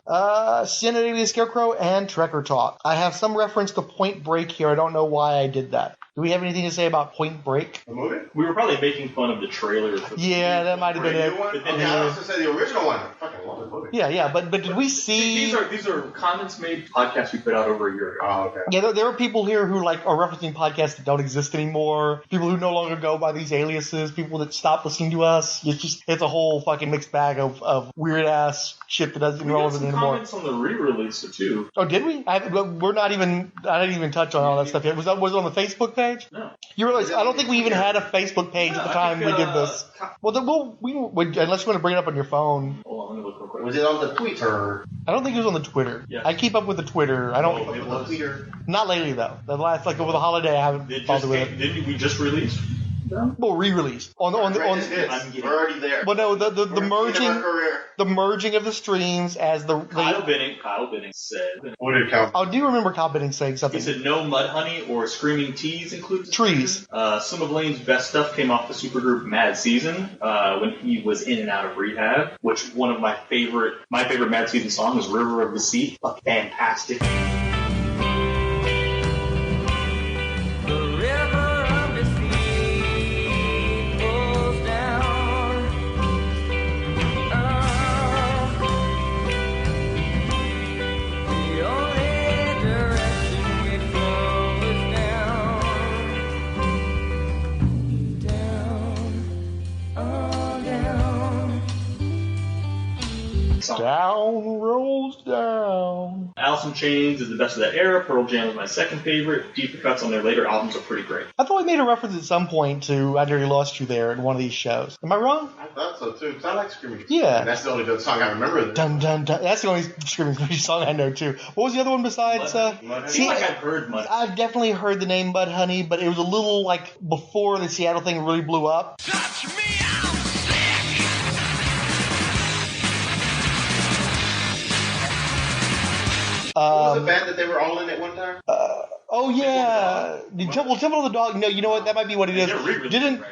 L: Sin Alias Scarecrow, and Trekker Talk. I have some reference to Point Break here. I don't know why I did that. Do we have anything to say about Point Break?
F: The movie?
G: We were probably making fun of the trailer.
L: Yeah, that might have been it.
F: Okay, I was going to say the original one. I fucking love the movie.
L: Yeah, but did we see...
G: These are comments made podcasts we put out over a year ago.
F: Oh, okay.
L: Yeah, there are people here who are referencing podcasts that don't exist anymore. People who no longer go by these aliases. People that stop listening to us. It's a whole fucking mixed bag of weird ass shit that doesn't relevant anymore.
G: Comments on the re-release too.
L: Oh, did we? I didn't even touch on all that stuff yet. Was it on the Facebook page?
G: No.
L: You realize I don't think we even had a Facebook page at the time we did this. Well, then unless you want to bring it up on your phone.
G: Hold on, let me look real quick.
F: Was it on the Twitter?
L: I don't think it was on the Twitter.
G: Yes.
L: I keep up with the Twitter. I don't.
G: Oh, it was.
F: Twitter.
L: Not lately though. The last over the holiday, I haven't bothered with it.
G: Didn't we just release?
L: Well, re-released on the.
F: We're already there.
L: But no, the merging of the streams as the.
G: Kyle Benning said.
F: What did Kyle?
L: I do remember Kyle Benning saying something.
G: He said no Mudhoney or Screaming Tees included.
L: Trees.
G: Some of Lane's best stuff came off the supergroup Mad Season when he was in and out of rehab. Which one of my favorite Mad Season song is River of the Sea. Fantastic.
L: Down rolls down.
G: Alice in Chains is the best of that era. Pearl Jam is my second favorite. Deeper cuts on their later albums are pretty great.
L: I thought we made a reference at some point to I Nearly Lost You There in one of these shows. Am I wrong?
F: I thought so too, because I like Screaming.
L: Yeah.
F: And that's the only good song I remember.
L: Dun dun dun. That's the only Screaming Trees song I know too. What was the other one besides?
G: Mudhoney. I feel like I've heard Mudhoney.
L: I've definitely heard the name Mudhoney, but it was a little like before the Seattle thing really blew up.
H: Touch me,
F: What was the band that they were all in at one time?
L: Oh yeah, Temple of the Dog. No, you know what? That might be what it is.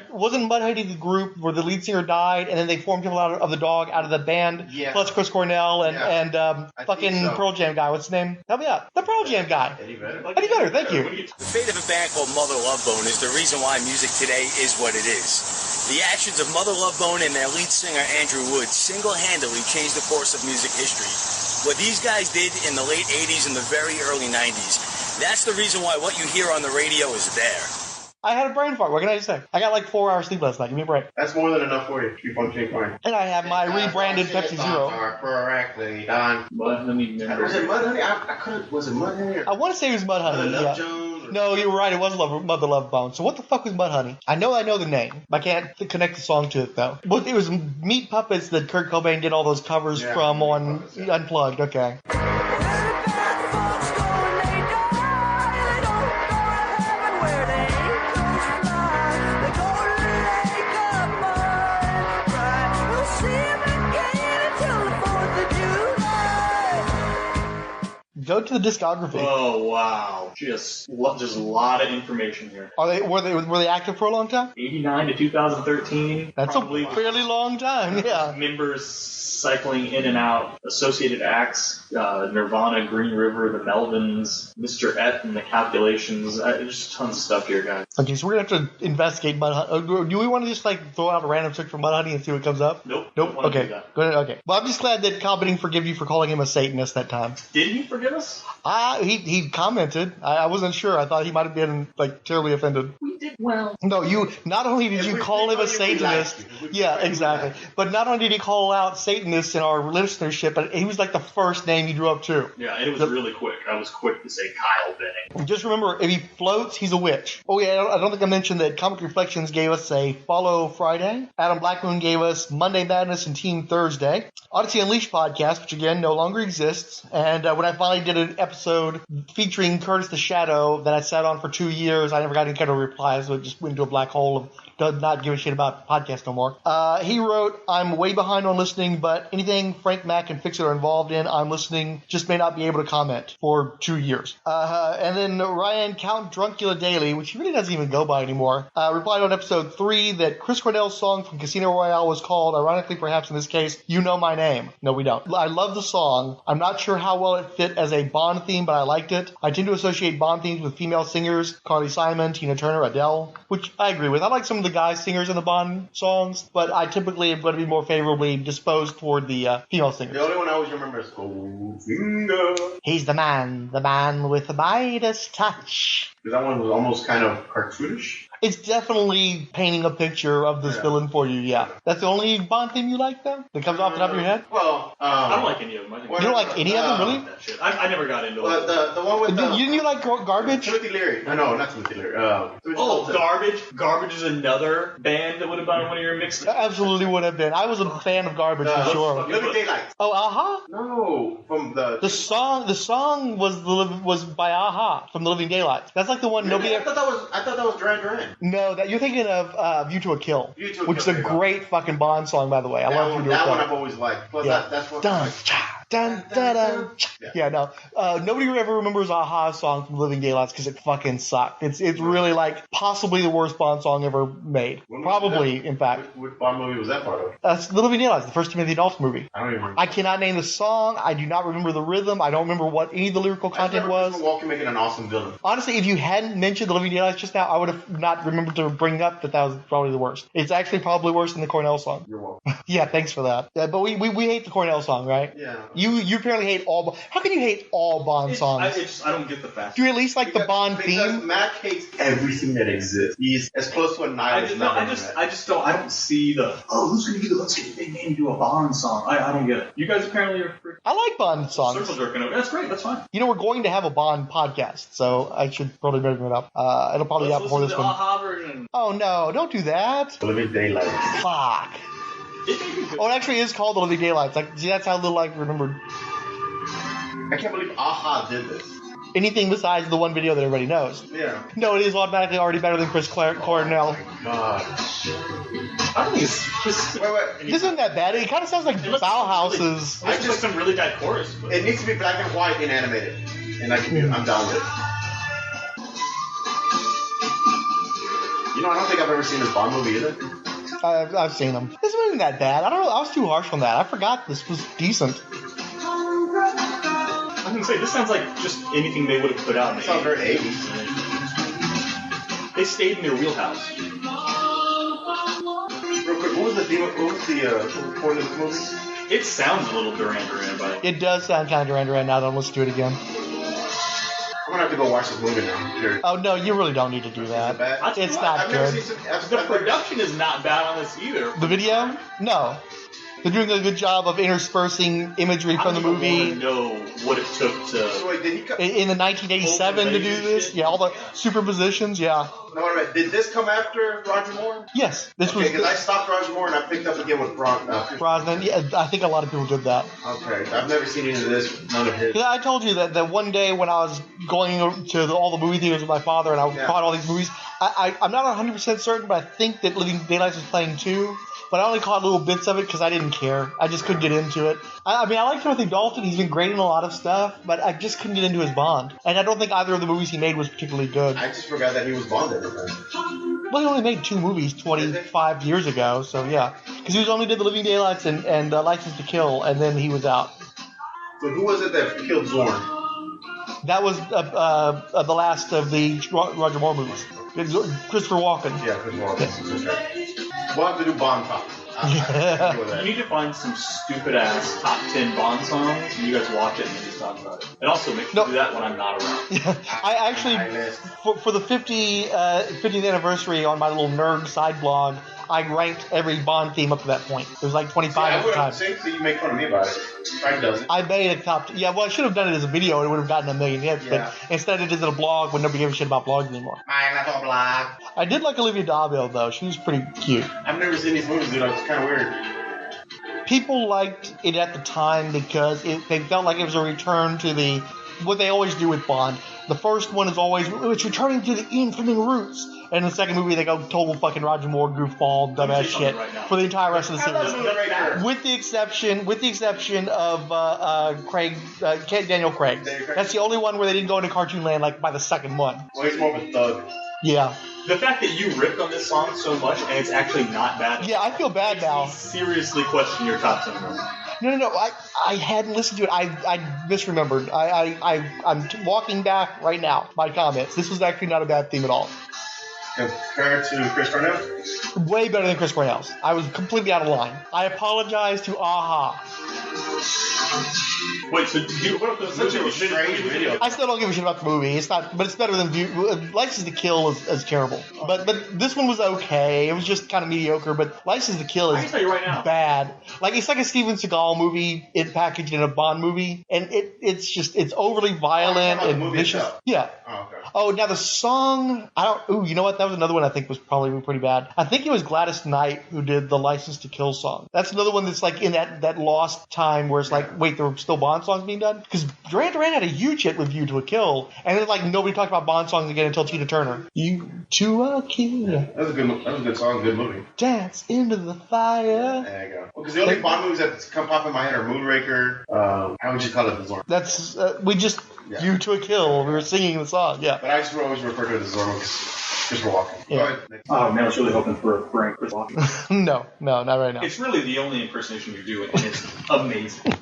L: Wasn't Mudhoney the group where the lead singer died, and then they formed Temple of the Dog out of the band, plus Chris Cornell and fucking Pearl Jam guy. What's his name? Help me out. The Pearl Jam guy. Eddie Vedder. Thank you.
M: The fate of a band called Mother Love Bone is the reason why music today is what it is. The actions of Mother Love Bone and their lead singer Andrew Wood single-handedly changed the course of music history. What these guys did in the late 80s and the very early 90s, that's the reason why what you hear on the radio is there.
L: I had a brain fart. What can I say? I got like 4 hours sleep last night. Give me a break.
F: That's more than enough for you. Keep on keep going.
L: And I have my rebranded Pepsi Zero.
F: Correctly done.
G: Mudhoney.
F: Was it Mudhoney? Was it Mudhoney?
L: I want to say it was Mudhoney.
F: Love Jones?
L: No, you were right. It was Mother Love Bone. So what the fuck was Mudhoney? I know the name. I can't connect the song to it though. But it was Meat Puppets that Kurt Cobain did all those covers from on Unplugged. Okay. Go to the discography.
G: Oh wow, just a lot of information here.
L: Were they active for a long time?
G: 89 to 2013.
L: That's probably a fairly long time. Yeah.
G: Members cycling in and out. Associated acts: Nirvana, Green River, the Melvins, Mr. Et, and the Calculations. Just tons of stuff here, guys.
L: Okay, so we're gonna have to investigate Mudhoney. Do we want to just like throw out a random search for Mudhoney and see what comes up?
G: Nope.
L: Okay. Go ahead. Okay. Well, I'm just glad that Kyle Benning forgive you for calling him a Satanist that time.
G: Did he forgive us?
L: He commented. I wasn't sure. I thought he might have been like terribly offended.
G: We did well.
L: No, you. Not only did you call him a Satanist. Yeah, exactly. But not only did he call out Satanists in our listenership, but he was like the first name he drew up too.
G: Yeah, and it was really quick. I was quick to say Kyle Benning.
L: Just remember, if he floats, he's a witch. Oh yeah, I don't think I mentioned that Comic Reflections gave us a Follow Friday. Adam Blackmoon gave us Monday Madness and Team Thursday. Odyssey Unleashed podcast, which again no longer exists. And when I finally did an episode featuring Curtis the Shadow that I sat on for 2 years, I never got any kind of reply, so it just went into a black hole of does not give a shit about podcasts no more. He wrote, I'm way behind on listening, but anything Frank Mack and Fixit are involved in, I'm listening, just may not be able to comment for 2 years. And then Ryan Count Druncula Daily, which he really does doesn't even go by anymore. Replied on episode 3 that Chris Cornell's song from Casino Royale was called, ironically perhaps in this case, You Know My Name. No, we don't. I love the song. I'm not sure how well it fit as a Bond theme, but I liked it. I tend to associate Bond themes with female singers, Carly Simon, Tina Turner, Adele, which I agree with. I like some of the guy singers in the Bond songs, but I typically am going to be more favorably disposed toward the female singers.
F: The only one I always remember is Goldfinger.
L: He's the man with the Midas touch.
F: That one was almost kind of cartoonish.
L: It's definitely painting a picture of this villain for you, yeah. That's the only Bond theme you like, though? That comes off the top of your head?
F: Well,
G: I don't like any of them.
L: You don't like any of them, really?
G: That shit. I never got into it.
F: The one with
L: Didn't you like Garbage?
F: Timothy Leary. No, not Timothy Leary.
G: Garbage. Garbage is another band that would have been on one of your mixtapes.
L: Absolutely would have been. I was a fan of Garbage for sure.
F: Living Daylights.
L: Oh, Aha?
F: No, from the
L: song was by Aha from the Living Daylights. That's like the one nobody.
F: I thought that was Duran Duran.
L: No, you're thinking of View to a Kill, which is a great fucking Bond song, by the way. I love View to a Kill.
F: That one I've always liked. Plus that's what.
L: Dun, dun, dun. Yeah, no. Nobody ever remembers Aha's song from Living Daylights because it fucking sucked. It's really like possibly the worst Bond song ever made. Probably, in fact.
F: What Bond movie was that part of?
L: That's The Living Daylights, the first Timothy Dalton movie.
F: I don't even remember.
L: I cannot name the song. I do not remember the rhythm. I don't remember what any of the lyrical content was.
F: Walken making an awesome villain.
L: Honestly, if you hadn't mentioned The Living Daylights just now, I would have not remembered to bring up that was probably the worst. It's actually probably worse than the Cornell song.
F: You're welcome.
L: Yeah, thanks for that. Yeah, but we hate the Cornell song, right?
F: Yeah.
L: You apparently hate all. How can you hate all Bond songs?
G: I don't get the fact.
L: Do you at least like the Bond theme?
F: Because Mac hates everything that exists. He's as close to a nihilist.
G: I don't see the who's gonna do let's get a big name and do a Bond song. I don't get it. You guys apparently are.
L: I like Bond songs.
G: Circle jerking over. That's great. That's fine.
L: You know we're going to have a Bond podcast, so I should probably bring it up. It'll probably be out before this one.
G: Aha version.
L: Oh no! Don't do that.
F: The Living Daylights.
L: Fuck. Oh, it actually is called The Living Daylights. Like, see, that's how little I remembered.
F: I can't believe Aha did this.
L: Anything besides the one video that everybody knows.
F: Yeah.
L: No, it is automatically already better than Chris Cornell.
F: God.
G: I don't think it's just.
F: Wait.
L: This isn't that bad. It kind of sounds like Bauhaus's.
G: It's just some really bad chorus. But.
F: It needs to be black and white and animated. And I'm down with it. You know, I don't think I've ever seen this Bond movie either.
L: I've seen them. This wasn't that bad. I don't know. I was too harsh on that. I forgot this was decent.
G: I was gonna say, this sounds like just anything they would have put out in the 80s.
F: Sounds very 80s.
G: They stayed in their wheelhouse.
F: Real quick, what was the point of this movie?
G: It sounds a little Duran Duran, but
L: it does sound kind of Duran Duran now that I'm listening to it again.
F: I'm gonna have to go watch this movie now. Here.
L: Oh no, you really don't need to do that. It's not good.
G: The production is not bad on this either.
L: The video? No. They're doing a good job of interspersing imagery from the movie.
G: I don't know what it took to.
F: So wait, did he
L: in the 1987 to do this? Shit? Yeah, all the superpositions. Yeah.
F: No, wait a minute. Did this come after Roger Moore?
L: Yes, this was.
F: Because I stopped Roger Moore and I picked up again with
L: Brosnan. Yeah, I think a lot of people did that.
F: Okay, I've never seen any of this. None of his.
L: I told you that one day when I was going to all the movie theaters with my father and I caught all these movies, I'm not 100% certain, but I think that Living Daylights was playing too. But I only caught little bits of it because I didn't care. I just couldn't get into it. I mean, I like Timothy Dalton. He's been great in a lot of stuff, but I just couldn't get into his Bond. And I don't think either of the movies he made was particularly good.
F: I just forgot that he was Bond everything.
L: Well, he only made 2 movies 25 years ago, so yeah. Because he only did The Living Daylights and License to Kill, and then he was out.
F: So who was it that killed Zorn?
L: That was the last of the Roger Moore movies. Christopher Walken.
F: Yeah, Christopher Walken. Okay. We'll have to do Bond top.
G: You need to find some stupid ass top 10 Bond songs, and you guys watch it and then just talk about it. And also make sure to do that when I'm not around.
L: I actually, for the 50th anniversary on my little nerd side blog, I ranked every Bond theme up to that point. It was like 25 at the time.
F: So you make fun of me about it. Frank doesn't.
L: I made a top. Yeah, well, I should have done it as a video. It would have gotten a million hits. Yeah. But instead, it is in a blog when nobody gives a shit about blogs anymore.
F: My little blog.
L: I did like Olivia Dahlville, though. She was pretty cute.
F: I've never seen these movies, dude. It's kind of weird.
L: People liked it at the time because they felt like it was a return to what they always do with Bond. The first one is always, it's returning to the infinite roots. And in the second movie, they go total fucking Roger Moore goofball, dumbass shit for the entire rest of the series. With the exception of Daniel Craig. That's the only one where they didn't go into cartoon land like by the second one.
F: Well, he's more of a thug.
L: Yeah.
G: The fact that you ripped on this song so much and it's actually not bad.
L: Yeah, I feel bad now.
G: Seriously question your top 10 list.
L: No. I hadn't listened to it. I misremembered. I'm walking back right now. My comments. This was actually not a bad theme at all.
F: Compared to Chris Cornell?
L: Way better than Chris Cornell's. I was completely out of line. I apologize to Aha.
G: Wait, so what if there's such a strange video?
L: I still don't give a shit about the movie. It's not, but it's better than License to Kill is terrible. But this one was okay. It was just kind of mediocre. But License to Kill is bad. Like it's like a Steven Seagal movie packaged in a Bond movie, and it's overly violent and vicious. Yeah.
F: Oh, okay.
L: Oh, now the song, you know what? That was another one I think was probably pretty bad. I think it was Gladys Knight who did the License to Kill song. That's another one that's like in that lost time where it's like, wait, there were still Bond songs being done? Because Duran Duran had a huge hit with View to a Kill, and then like nobody talked about Bond songs again until Tina Turner. You to a Kill.
F: Yeah, that was a good song, good movie.
L: Dance into the fire.
F: There you go. Because the only Bond movies that come pop in my head are Moonraker. How would you call it? The Zorro.
L: That's View to a Kill. We were singing the song. Yeah.
F: But I just always refer to it as Zorro because we're walking.
L: Yeah.
G: Oh man, I was really hoping for a prank. Chris walking.
L: No, not right now.
G: It's really the only impersonation you do, and it's amazing.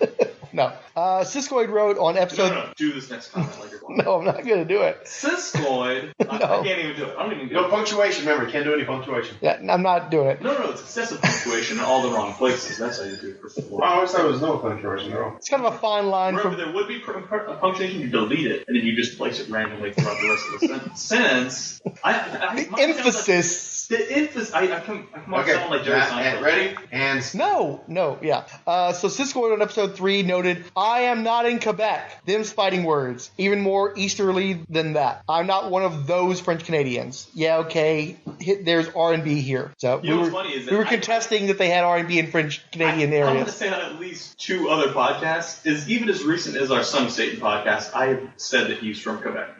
L: No. Siskoid wrote on episode...
G: No, do this next comment like you're walking.
L: No, I'm not going to do it.
G: Siskoid? I can't even do it. I don't even do it.
F: No punctuation, remember. You can't do any punctuation.
L: Yeah, I'm not doing it.
G: No, it's excessive punctuation in all the wrong places. That's how you do it.
F: I always thought it was no punctuation at all.
L: It's kind of a fine line.
G: Remember, there would be a punctuation, you delete it, and then you just place it randomly throughout the rest of the sentence.
L: The emphasis...
G: The emphasis... I come on sound like Jerry Seinfeld.
F: Ready? And...
L: No, yeah. So Siskoid on episode 3 noted, I am not in Quebec. Them's fighting words. Even more easterly than that. I'm not one of those French Canadians. Yeah, okay. There's R&B here. So
G: what's funny is that
L: we were contesting that they had R&B in French Canadian areas.
G: I'm going to say on at least 2 other podcasts, even as recent as our Son of Satan podcast, I have said that he's from Quebec.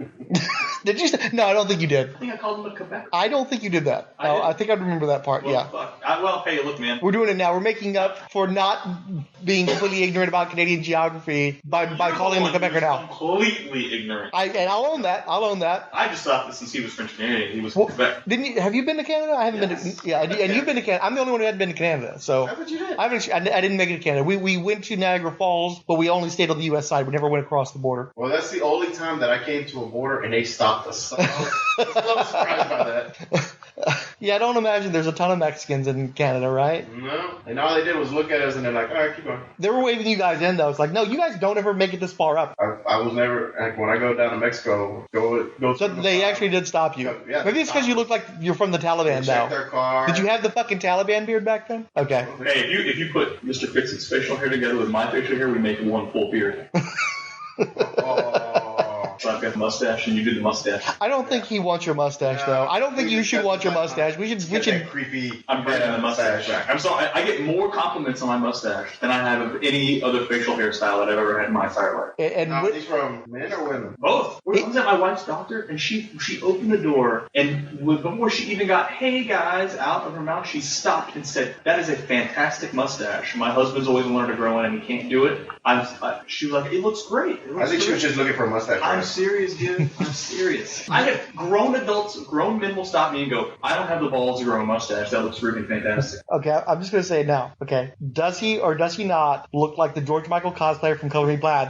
L: Did you? No, I don't think you did.
G: I think I called him a Quebec.
L: I don't think you did that. I think I remember that part.
G: Well,
L: yeah.
G: Fuck. Hey, look, man.
L: We're doing it now. We're making up for not being completely ignorant about Canadian geography by calling him a Quebecer now.
G: Completely ignorant.
L: And I'll own that.
G: I just thought that since he was French Canadian, he was from Quebec.
L: Have you been to Canada? I haven't been to. Yeah, and you've been to Canada. I'm the only one who hadn't been to Canada. So
F: I bet you did.
L: I didn't make it to Canada. We went to Niagara Falls, but we only stayed on the U.S. side. We never went across the border.
F: Well, that's the only time that I came to a border and they stopped us. So I was a little surprised by that.
L: Yeah, I don't imagine there's a ton of Mexicans in Canada, right?
F: No. And all they did was look at us and they're like, all right, keep going.
L: They were waving you guys in, though. It's like, no, you guys don't ever make it this far up.
F: I was never, like, when I go down to Mexico, go
L: So they actually did stop you.
F: Yeah,
L: maybe it's because you look like you're from the Taliban, though.
F: Check their car.
L: Did you have the fucking Taliban beard back then? Okay.
G: Hey, if you put Mr. Fixit's facial hair together with my facial hair, we make one full beard. So I've got the mustache, and you do the mustache.
L: I don't think he wants your mustache, though. I don't think you should want your mustache. We should.
F: Creepy.
G: I'm bringing the mustache back. I'm sorry. I get more compliments on my mustache than I have of any other facial hairstyle that I've ever had in my entire life.
L: And
F: now, these from men or women?
G: Both. I was at my wife's doctor, and she opened the door, and before she even got "Hey guys" out of her mouth, she stopped and said, "That is a fantastic mustache. My husband's always wanted to grow in, and he can't do it." She was like, "It looks great."
F: I think she was just looking for a mustache.
G: I'm serious, dude. I'm serious. I have grown men will stop me and go, "I don't have the balls to grow a mustache. That looks freaking fantastic."
L: Okay, I'm just going to say it now. Okay. Does he or does he not look like the George Michael cosplayer from Color Me Plaid?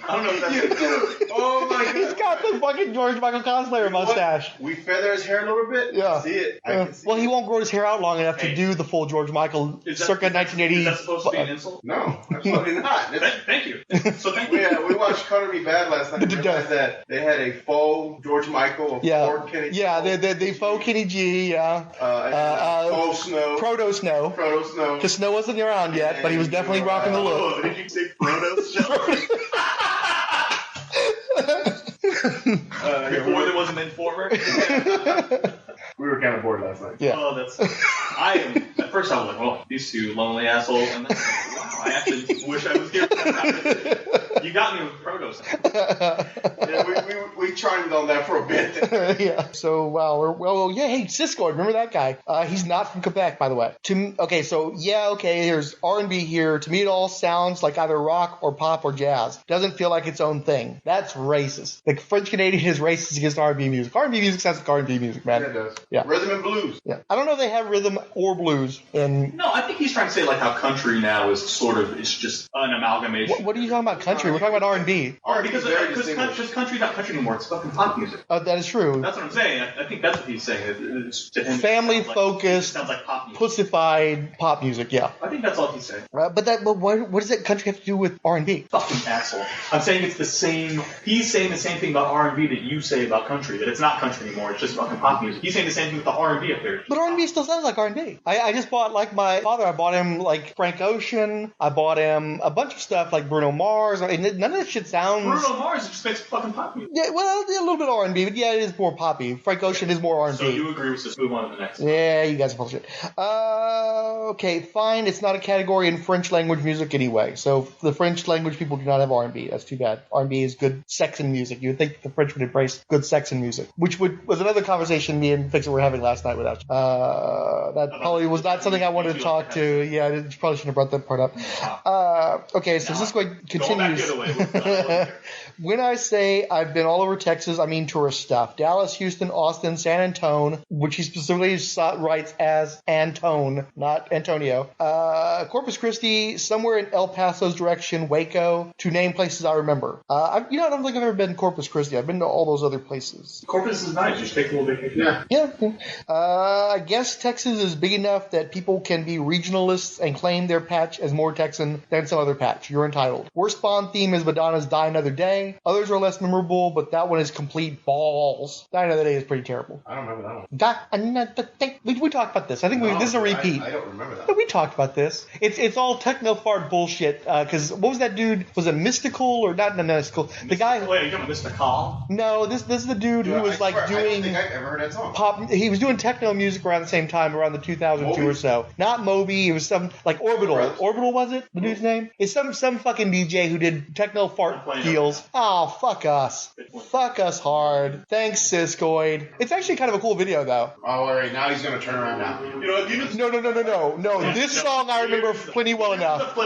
G: I don't know if that's
F: Oh my god.
L: He's got the fucking George Michael cosplayer mustache.
F: We feather his hair a little bit.
L: Yeah.
F: See it. I can see
L: well, he won't grow his hair out long enough to do the full George Michael circa 1980.
G: Is that supposed to be an insult?
F: No, absolutely not.
G: Thank you. So thank you.
F: Yeah, we watched Color Me Bad last night. That they had a faux George Michael, faux Kenny G.
L: Yeah, the faux Kenny G. Yeah.
F: Faux Snow.
L: Proto Snow. Because Snow wasn't around yet, but he was definitely rocking the look.
F: Did you say Proto Snow?
G: Before there was an informer.
F: We were kind of bored last night.
L: Yeah.
G: Oh, that's. At first I was like, well, these two lonely assholes, and then wow, I actually wish I was here. You got me with Protos.
F: Yeah, we tried on that for a bit.
L: Yeah. So well, yeah. Hey, Cisco, remember that guy? He's not from Quebec, by the way. There's R&B here. To me, it all sounds like either rock or pop or jazz. Doesn't feel like its own thing. That's racist. The French Canadian is racist against R&B music. R&B music sounds like R&B music, man.
F: Yeah, it does.
L: Yeah.
F: Rhythm and blues.
L: Yeah. I don't know if they have rhythm or blues in.
G: No, I think he's trying to say like how country now is it's just an amalgamation.
L: What are you talking about? Country? We're talking about R&B.
G: Because country's not country anymore. It's fucking pop music.
L: That is true.
G: That's what I'm saying. I think that's what he's saying. It's to him,
L: Family focused,
G: sounds like pop music.
L: pussified pop music. Yeah.
G: I think that's all he's saying.
L: But what does that country have to do with R&B?
G: Fucking asshole. I'm saying it's the same. He's saying the same thing about R&B that you say about country. That it's not country anymore. It's just fucking pop music. He's saying the same thing with the R&B up there.
L: But R&B still sounds like R&B. I just bought, like my father, I bought him like Frank Ocean. I bought him a bunch of stuff like Bruno Mars. None of that shit sounds.
G: Bruno Mars just makes fucking pop music.
L: Yeah, well, a little bit of R&B, but yeah, it is more poppy. Frank Ocean is more R&B.
G: So you agree with this? Move on to the next.
L: Yeah, you guys are bullshit. Okay, fine. It's not a category in French language music anyway. So the French language people do not have R&B. That's too bad. R&B is good sex and music. You would think the French would embrace good sex and music, which was another conversation me and Fixer were having last night without you. That probably was not something I wanted to talk to. Yeah, I probably shouldn't have brought that part up. Okay, so this way continues. When I say I've been all over Texas, I mean tourist stuff. Dallas, Houston, Austin, San Antone, which he specifically writes as Antone, not Antonio. Corpus Christi, somewhere in El Paso's direction, Waco, to name places I remember. I don't think I've ever been to Corpus Christi. I've been to all those other places.
G: Corpus is nice. Just take a little vacation.
L: Yeah. I guess Texas is big enough that people can be regionalists and claim their patch as more Texan than some other patch. You're entitled. Worst Bond theme is Madonna's Die Another Day. Others are less memorable, but that one is complete balls. Die Another Day is pretty terrible.
F: I don't remember that one.
L: Die Another Day. We talked about this. I think this is a repeat.
F: I don't remember that.
L: We talked about this. It's all techno fart bullshit. Because what was that dude? Was it Mystical or not? Mystical. The guy.
G: Wait, are you talking about Mystical?
L: No, this is the dude who was doing.
F: I don't think I've ever heard that song.
L: Pop. He was doing techno music around the same time, around the 2002 or so. Not Moby. It was some like Orbital.
F: Right.
L: Orbital was it? The dude's name? It's some fucking DJ who did techno fart deals. Oh, fuck us. Fuck us hard. Thanks, Siskoid. It's actually kind of a cool video though.
F: Oh, all right. Now he's gonna turn around now. No.
L: This song I remember plenty well enough.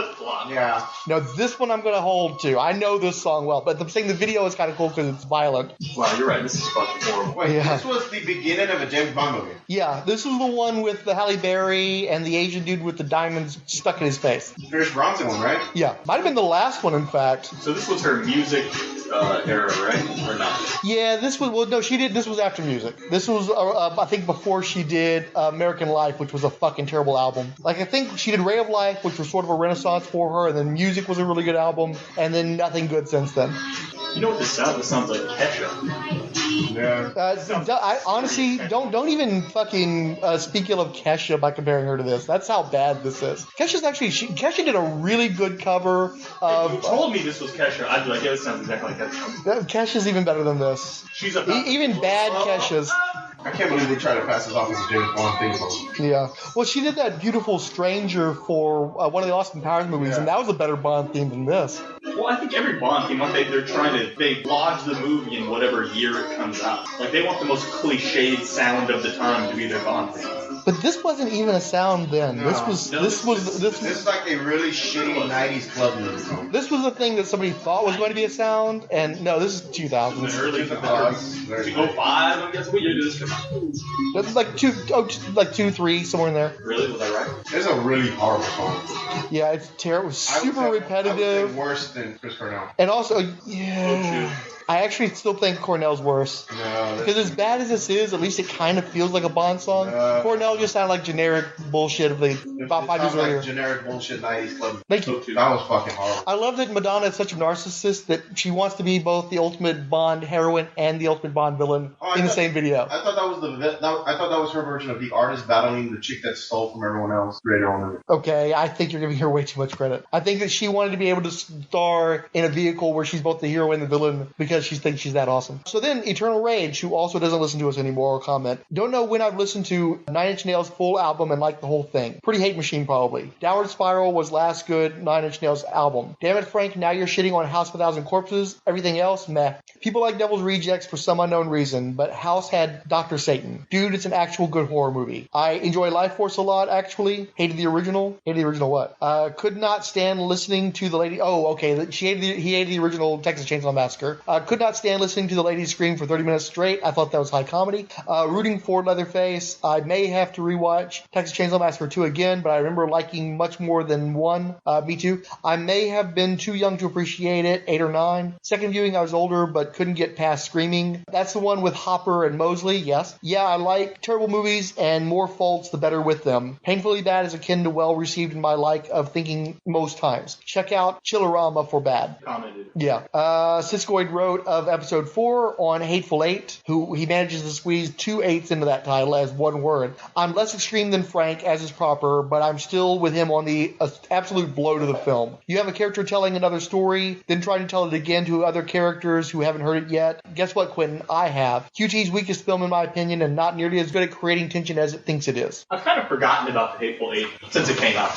F: Yeah.
L: No, this one I'm gonna hold to. I know this song well, but I'm saying the video is kind of cool because it's violent.
G: Wow, you're right. This is fucking horrible.
F: Wait, This was the beginning of a James Bond movie.
L: Yeah, this was the one with the Halle Berry and the Asian dude with the diamonds stuck in his face.
F: Pierce Bronson one, right?
L: Yeah, might have been the last one, in fact.
G: So this was her music era, right? Or not?
L: Yeah, this was. Well, no, she did. This was after music. This was, I think, before she did American Life, which was a fucking terrible album. Like, I think she did Ray of Life, which was sort of a renaissance for her, and then Music was a really good album, and then nothing good since then.
G: You know what this sounds? This sounds like Kesha.
F: Yeah.
L: I honestly don't even fucking speak ill of Kesha by comparing her to this. That's how bad this is. Kesha did a really good cover of.
G: If you told me this was Kesha, I'd be like, yeah, this sounds exactly like Kesha.
L: Kesha's even better than this.
G: She's a
L: even bad Kesha's.
F: I can't believe they try to pass this off as a James Bond theme song.
L: Yeah. Well, she did that Beautiful Stranger for one of the Austin Powers movies, and that was a better Bond theme than this.
G: Well, I think every Bond theme, they lodge the movie in whatever year it comes out. Like, they want the most cliched sound of the time to be their Bond theme.
L: But this wasn't even a sound then.
F: No.
L: This was
F: This is like a really shitty 90s club music.
L: This was a thing that somebody thought was going to be a sound, and no, this is 2000s.
G: This is early 2000s. To go 5, I guess. What year did this come out?
L: That's like 2, 3, somewhere in there.
G: Really? Was I right?
F: It's a really horrible song.
L: Yeah, it's terrible. Super repetitive.
F: I would say worse than Chris Cornell.
L: And also, yeah. I actually still think Cornell's worse.
F: No.
L: Because as bad as this is, at least it kind of feels like a Bond song. Cornell just sounded like generic bullshit of about 5 years earlier.
F: Generic bullshit 90s club.
L: Thank you.
F: That was fucking horrible.
L: I love that Madonna is such a narcissist that she wants to be both the ultimate Bond heroine and the ultimate Bond villain in the same video.
F: I thought that was her version of the artist battling the chick that stole from everyone else. Greater on
L: Okay, I think you're giving her way too much credit. I think that she wanted to be able to star in a vehicle where she's both the hero and the villain because because she thinks she's that awesome. So then Eternal Rage, who also doesn't listen to us anymore, will comment, don't know when I've listened to Nine Inch Nails' full album and liked the whole thing. Pretty hate machine, probably. Downward Spiral was last good Nine Inch Nails album. Damn it, Frank, now you're shitting on House of a Thousand Corpses. Everything else, meh. People like Devil's Rejects for some unknown reason, but House had Dr. Satan. Dude, it's an actual good horror movie. I enjoy Life Force a lot, actually. Hated the original. Hated the original what? Could not stand listening to the lady... Oh, okay. He hated the original Texas Chainsaw Massacre. Could not stand listening to the lady scream for 30 minutes straight. I thought that was high comedy. Rooting for Leatherface. I may have to rewatch Texas Chainsaw Massacre 2 again, but I remember liking much more than 1. Me too. I may have been too young to appreciate it. 8 or 9. Second viewing, I was older, but couldn't get past screaming. That's the one with Hopper and Mosley. Yes. Yeah, I like terrible movies, and more faults the better with them. Painfully Bad is akin to well received in my like of thinking most times. Check out Chillerama for bad.
G: Commented.
L: Yeah. Siskoid wrote of episode 4 on Hateful Eight, who he manages to squeeze 2 8s into that title as one word. I'm less extreme than Frank, as is proper, but I'm still with him on the absolute blow to the film. You have a character telling another story, then trying to tell it again to other characters who haven't heard it yet. Guess what, Quentin? I have. QT's weakest film in my opinion, and not nearly as good at creating tension as it thinks it is.
G: I've kind of forgotten about the Hateful Eight since it came out.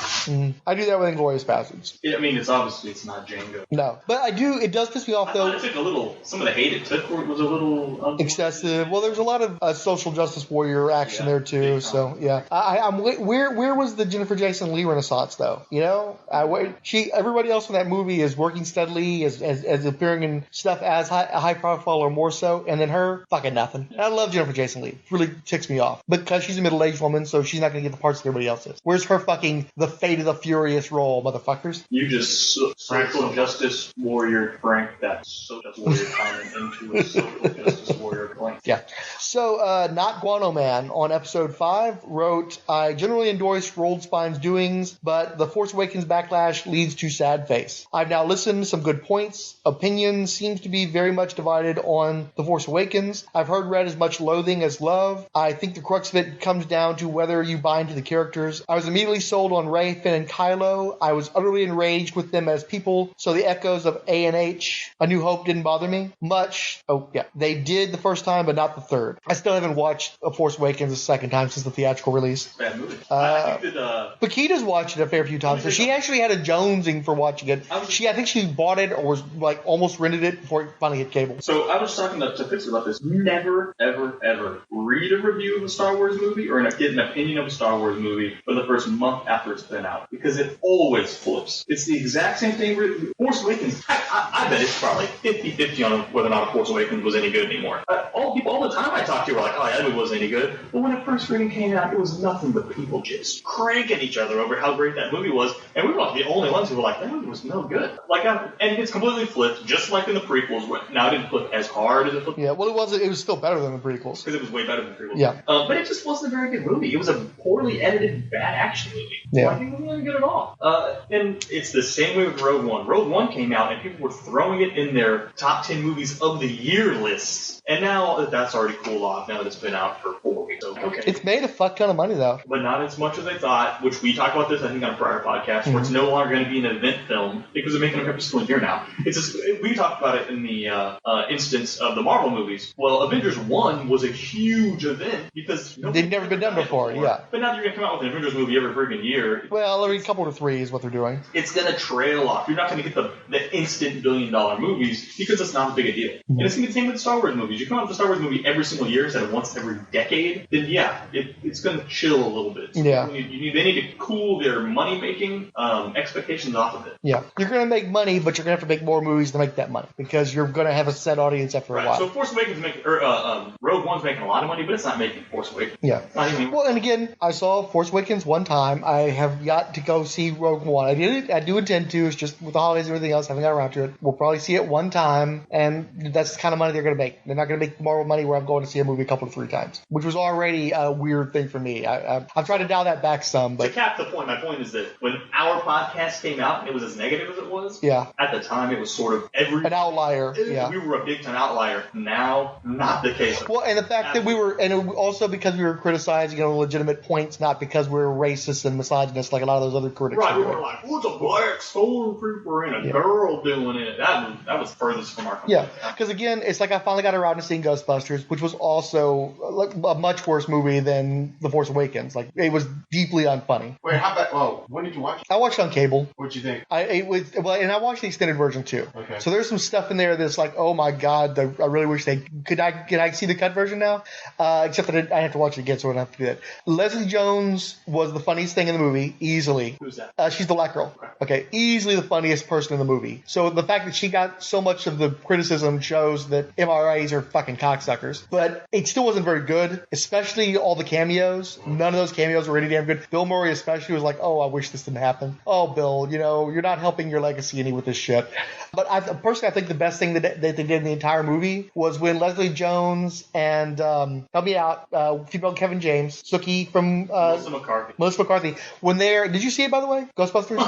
L: I do that with Inglourious Basterds.
G: Yeah, I mean, it's not Django.
L: No. But it does piss me off, though.
G: It took some of the hate it took was a little...
L: excessive. Well, there's a lot of social justice warrior action there, too, so, yeah. Where was the Jennifer Jason Leigh renaissance, though? You know? Everybody else in that movie is working steadily, as appearing in stuff as high profile or more so, and then her, fucking nothing. I love Jennifer Jason Leigh. It really ticks me off. Because she's a middle-aged woman, so she's not going to get the parts that everybody else is. Where's her fucking the Fate of the Furious role, motherfuckers?
G: You just social justice warrior Frank that social justice warrior comment into a social justice warrior blank.
L: Yeah. So, Not Guano Man on episode 5 wrote, I generally endorse Rolled Spine's doings, but The Force Awakens backlash leads to sad face. I've now listened to some good points. Opinion seems to be very much divided on The Force Awakens. I've heard read as much loathing as love. I think the crux of it comes down to whether you buy into the characters. I was immediately sold on Rey, Finn, and Kylo. I was utterly enraged with them as people, so the echoes of A&H, A New Hope didn't bother me much. Oh, yeah. They did the first time, but not the third. I still haven't watched A Force Awakens the second time since the theatrical release.
G: Bad movie. I think that,
L: Paquita's watched it a fair few times, so she actually had a jonesing for watching it. I think she bought it or was like almost rented it before it finally hit cable.
G: So I was talking to Fixer about this. Never, ever, ever read a review of a Star Wars movie or get an opinion of a Star Wars movie for the first month after it's been out, because it always flips. It's the exact same thing. Force Awakens, I bet it's probably 50-50 on whether or not Force Awakens was any good anymore. All the time I talk to were like, oh, that movie wasn't any good. But when it first freaking came out, it was nothing but people just cranking each other over how great that movie was, and we were like the only ones who were like, that movie was no good. And it's completely flipped, just like in the prequels. Now it didn't flip as hard as it flipped.
L: Yeah, well, it was still better than the prequels.
G: Because it was way better than the prequels.
L: Yeah.
G: But it just wasn't a very good movie. It was a poorly edited, bad action movie.
L: Yeah.
G: I think it wasn't good at all. And it's the same way with Rogue One. Rogue One came out, and people were throwing it in their top 10 movies of the year lists. And now that's already cooled off, now that it's been out for 4 weeks. So, okay.
L: It's made a fuck ton of money, though.
G: But not as much as they thought, which we talked about this, I think, on a prior podcast, where it's no longer going to be an event film, because they're making them every single year now. We talked about it in the instance of the Marvel movies. Well, Avengers 1 was a huge event, because
L: they've never been done before, yeah.
G: But now you're going to come out with an Avengers movie every freaking year.
L: Well, every couple to 3 is what they're doing.
G: It's going to trail off. You're not going to get the instant billion-dollar movies, because it's not a big a deal. And it's going to be the same with the Star Wars movies. You come out with a Star Wars movie every single year instead of once every decade, then yeah, it's going to chill a little bit. So
L: yeah.
G: They need to cool their money-making expectations off of it.
L: Yeah. You're going to make money, but you're going to have to make more movies to make that money, because you're going to have a set audience after a while.
G: So Force Awakens Rogue One's making a lot of money, but it's not making Force Awakens.
L: Yeah. Well, and again, I saw Force Awakens one time. I have yet to go see Rogue One. I did it. I do intend to. It's just with the holidays and everything else, I haven't got around to it. We'll probably see it one time, and that's the kind of money they're going to make. They're not going to make Marvel money where I'm going to see a movie a couple to 3 times, which was already a weird thing for me. I've tried to dial that back some, but
G: to cap the point, my point is that when our podcast came out and it was as negative as it was,
L: yeah,
G: at the time it was sort of
L: an outlier. Yeah,
G: we were a big time outlier. Now, not the case.
L: Well, and the fact that we were, and also because we were criticizing legitimate points, not because we were racist and misogynist like a lot of those other critics.
G: Right, we were like, what's a black stormtrooper and a girl doing it? That was furthest from mark.
L: Yeah, because again, it's like I finally got around to seeing Ghostbusters, which was also like a much worse movie than The Force Awakens. Like it was deeply unfunny.
F: Wait, how about? Oh, when did you watch it?
L: I watched it on cable.
F: What'd you think?
L: And I watched the extended version too.
F: Okay.
L: So there's some stuff in there that's like, oh my god, I really wish they could. Can I see the cut version now? Except that I have to watch it again, so I don't have to do that. Leslie Jones was the funniest thing in the movie, easily.
G: Who's that?
L: She's the black girl. Okay, easily the funniest person in the movie. So the fact that she got so much of the criticism shows that MRAs are fucking cocksuckers. But it still wasn't very good, especially all the cameos. None of those cameos were any damn good. Bill Murray especially was like, oh, I wish this didn't happen. Oh, Bill, you're not helping your legacy any with this shit. But personally, I think the best thing that they did in the entire movie was when Leslie Jones and help me out, female Kevin James, Sookie from Melissa McCarthy. When did you see it by the way? Ghostbusters.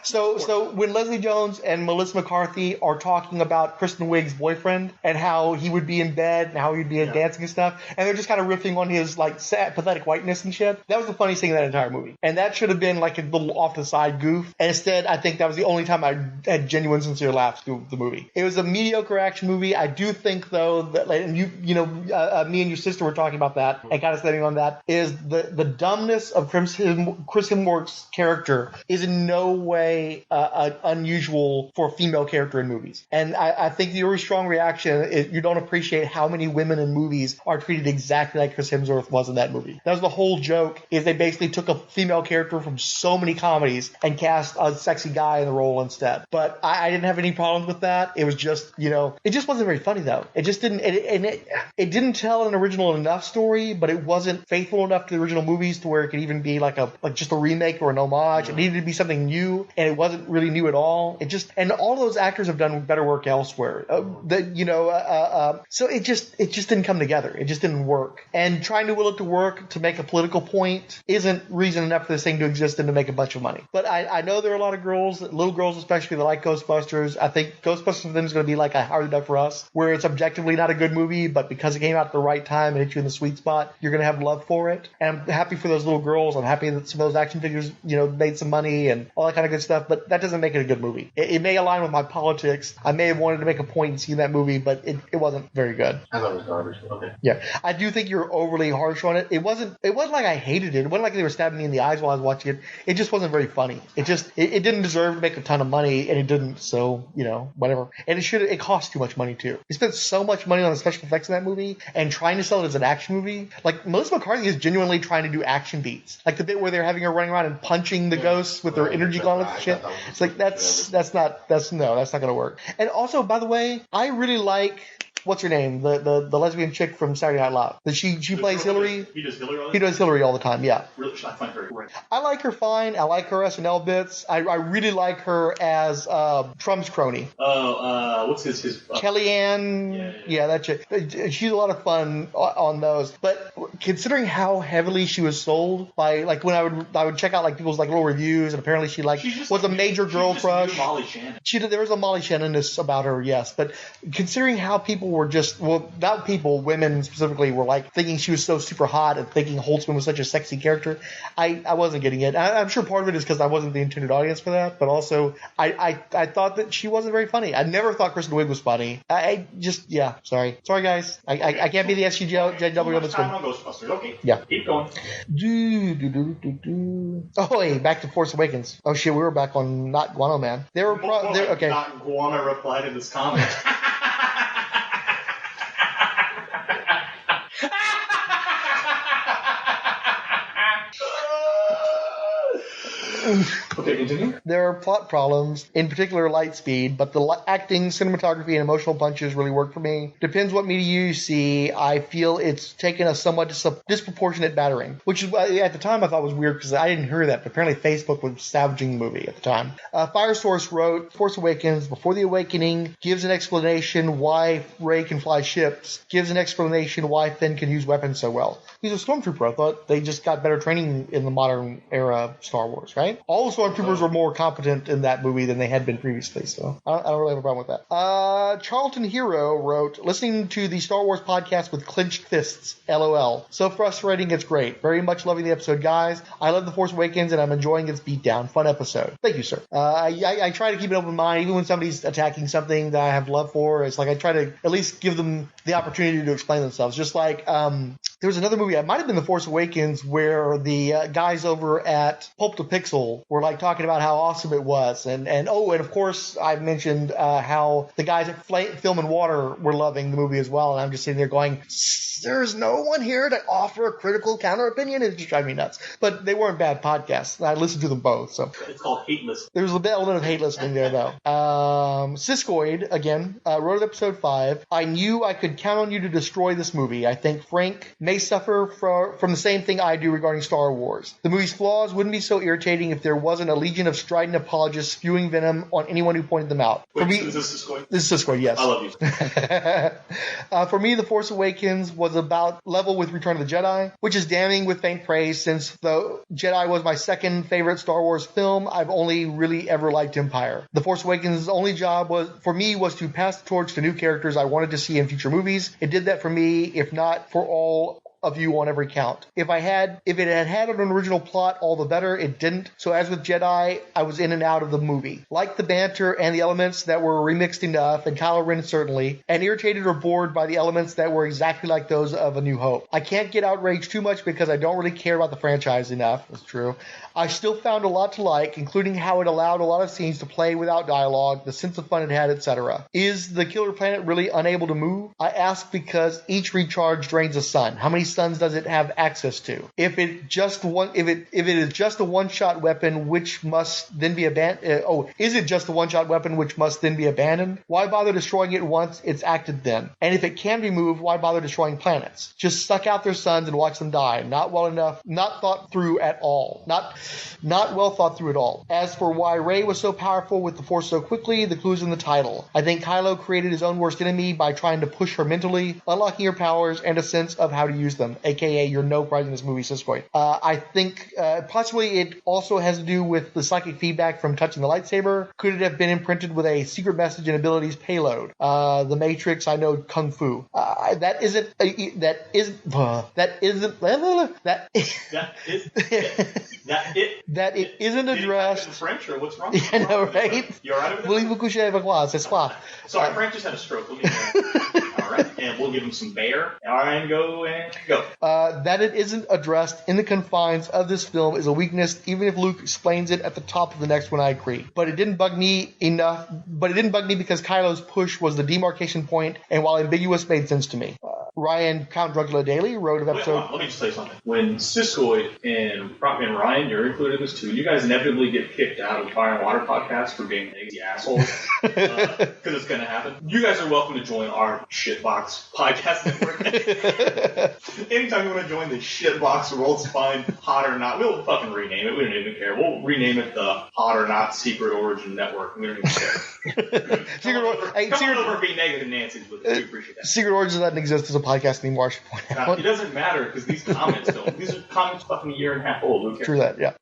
L: So when Leslie Jones and Melissa McCarthy are talking about Kristen Wiig's boyfriend and how he would be in bed and how he'd be dancing and stuff, and they're just kind of riffing on his like sad, pathetic whiteness and shit. That was the funniest thing in that entire movie, and that should have been like a little off the side goof. And instead, I think that was the only time I had genuine, sincere laughs through the movie. It was a mediocre action movie. I do think though that, like, and me and your sister were talking about that and kind of standing on that, is the dumbness of Chris Hemsworth's character is in no way unusual for a female character in movies. And I think the really strong reaction is you don't appreciate how many women in movies are treated exactly like Chris Hemsworth was in that movie. That was the whole joke, is they basically took a female character from so many comedies and cast a sexy guy in the role instead. But I didn't have any problems with that. It was just, it just wasn't very funny though. It just didn't, it didn't tell an original enough story, but it wasn't faithful enough to the original movies to where it could even be like just a remake or an homage. It needed to be something new, and it wasn't really new at all. And all those actors have done better work elsewhere. So it just didn't come together. It just didn't work. And trying to will it to work to make a political point isn't reason enough for this thing to exist and to make a bunch of money. But I know there are a lot of girls, little girls especially, that like Ghostbusters. I think Ghostbusters for them is going to be like a Howard the Duck for us, where it's objectively not a good movie, but because it came out at the right time and hit you in the sweet spot, you're going to have love for it. And I'm happy for those little girls. I'm happy that some of those action figures, made some money and all that kind of good stuff, but that doesn't make it a good movie. It may align with my politics. I may have wanted to make a point in seeing that movie, but it wasn't very good.
F: I thought it was garbage. Okay.
L: Yeah. I do think you're overly harsh on it. It wasn't like I hated it. It wasn't like they were stabbing me in the eyes while I was watching it. It just wasn't very funny. It didn't deserve to make a ton of money, and it didn't, so, whatever. And it cost too much money too. They spent so much money on the special effects in that movie and trying to sell it as an action movie. Like, Melissa McCarthy is genuinely trying to do action beats. Like the bit where they're having her running around and punching the ghosts with their energy gauntlets and shit. It's like, that's not going to work. And also, by the way, I really like, what's her name? The lesbian chick from Saturday Night Live. She plays Hillary.
G: He does Hillary all the time?
L: He does Hillary all the time, yeah.
G: Really, I find her great.
L: I like her fine. I like her SNL bits. I really like her as Trump's crony.
G: What's his
L: Kellyanne. Yeah, that chick. She's a lot of fun on those. But considering how heavily she was sold by, like, when I would check out like people's like little reviews, and apparently she was a major girl crush.
G: Molly Shannon.
L: There was a Molly Shannonness about her, yes. But considering how people were not people, women specifically, were like thinking she was so super hot and thinking Holtzman was such a sexy character, I wasn't getting it. I'm sure part of it is because I wasn't the intended audience for that, but also I thought that she wasn't very funny. I never thought Kristen Wiig was funny. Sorry guys. I can't be the SJW on this one.
G: Ghostbusters. Okay.
L: Yeah.
G: Keep going.
L: Oh, hey, back to Force Awakens. Oh shit, we were back on not Guano Man. Okay.
G: Not Guano replied in this comment. Okay, continue.
L: There are plot problems, in particular Lightspeed, but the acting, cinematography, and emotional punches really work for me. Depends what media you see. I feel it's taken a somewhat disproportionate battering, which is at the time I thought was weird because I didn't hear that, but apparently Facebook was savaging the movie at the time. Firesource wrote, Force Awakens, before the awakening, gives an explanation why Rey can fly ships, gives an explanation why Finn can use weapons so well. He's a stormtrooper. I thought they just got better training in the modern era of Star Wars, right? all the stormtroopers were more competent in that movie than they had been previously, so I don't really have a problem with that. Charlton Hero wrote, listening to the Star Wars podcast with clenched fists, LOL. So frustrating, it's great. Very much loving the episode, guys. I love The Force Awakens, and I'm enjoying its beatdown. Fun episode. Thank you, sir. I try to keep an open mind, even when somebody's attacking something that I have love for. It's like I try to at least give them the opportunity to explain themselves. Just like there was another movie, it might have been The Force Awakens, where the guys over at Pulp to Pixel were like talking about how awesome it was. And of course, I've mentioned how the guys at Film and Water were loving the movie as well. And I'm just sitting there going, there's no one here to offer a critical counter opinion. It just drives me nuts. But they weren't bad podcasts. I listened to them both. So
G: it's called hate listening.
L: There was a bit element of hate listening there, though. Siskoid, again, wrote episode 5. I knew I could count on you to destroy this movie. I think Frank may suffer from the same thing I do regarding Star Wars. The movie's flaws wouldn't be so irritating if there wasn't a legion of strident apologists spewing venom on anyone who pointed them out.
G: Wait, is this Siskoid?
L: This is Siskoid, yes.
G: I love you.
L: For me, The Force Awakens was about level with Return of the Jedi, which is damning with faint praise since though Jedi was my second favorite Star Wars film, I've only really ever liked Empire. The Force Awakens' only job was to pass the torch to new characters I wanted to see in future movies. It did that for me, if not for all of you on every count. If it had an original plot, all the better. It didn't. So as with Jedi, I was in and out of the movie. Like the banter and the elements that were remixed enough, and Kylo Ren certainly, and irritated or bored by the elements that were exactly like those of A New Hope. I can't get outraged too much because I don't really care about the franchise enough. That's true. I still found a lot to like, including how it allowed a lot of scenes to play without dialogue, the sense of fun it had, etc. Is the killer planet really unable to move? I ask because each recharge drains a sun. How many suns does it have access to? If it is just a one-shot weapon, which must then be abandoned? Is it just a one-shot weapon which must then be abandoned? Why bother destroying it once it's acted then? And if it can be moved, why bother destroying planets? Just suck out their suns and watch them die. Not well enough. Not thought through at all. Not well thought through at all. As for why Rey was so powerful with the Force so quickly, the clue's in the title. I think Kylo created his own worst enemy by trying to push her mentally, unlocking her powers and a sense of how to use them, aka you're no prize in this movie, Siskoid. I think possibly it also has to do with the psychic feedback from touching the lightsaber. Could it have been imprinted with a secret message and abilities payload? The Matrix, I know Kung Fu. That it isn't addressed.
G: French, or what's wrong?
L: I know, right?
G: You all right with
L: Voulez-vous coucher avec moi? C'est soir.
G: Sorry, Frank just had a stroke. Let me all right, and we'll give him some bear. All right, and go.
L: That it isn't addressed in the confines of this film is a weakness, even if Luke explains it at the top of the next one, I agree. But it didn't bug me enough. But it didn't bug me because Kylo's push was the demarcation point, and while ambiguous, made sense to me. Ryan Count Druncula Daily wrote an episode.
G: Let me just say something. When Siskoid and Ryan, you're included in this too, you guys inevitably get kicked out of Fire and Water podcast for being lazy assholes, because it's going to happen. You guys are welcome to join our shitbox podcast network. Anytime you want to join the shitbox World's Fine Hot or Not, we'll fucking rename it. We don't even care. We'll rename it the Hot or Not Secret Origin Network. We don't even care. Come on over and be negative Nancy's with it. We appreciate that.
L: Secret Origin doesn't exist as a podcast anymore, I should point out.
G: It doesn't matter because these comments don't. These are comments fucking a year and a half old. Who cares?
L: True that, yeah.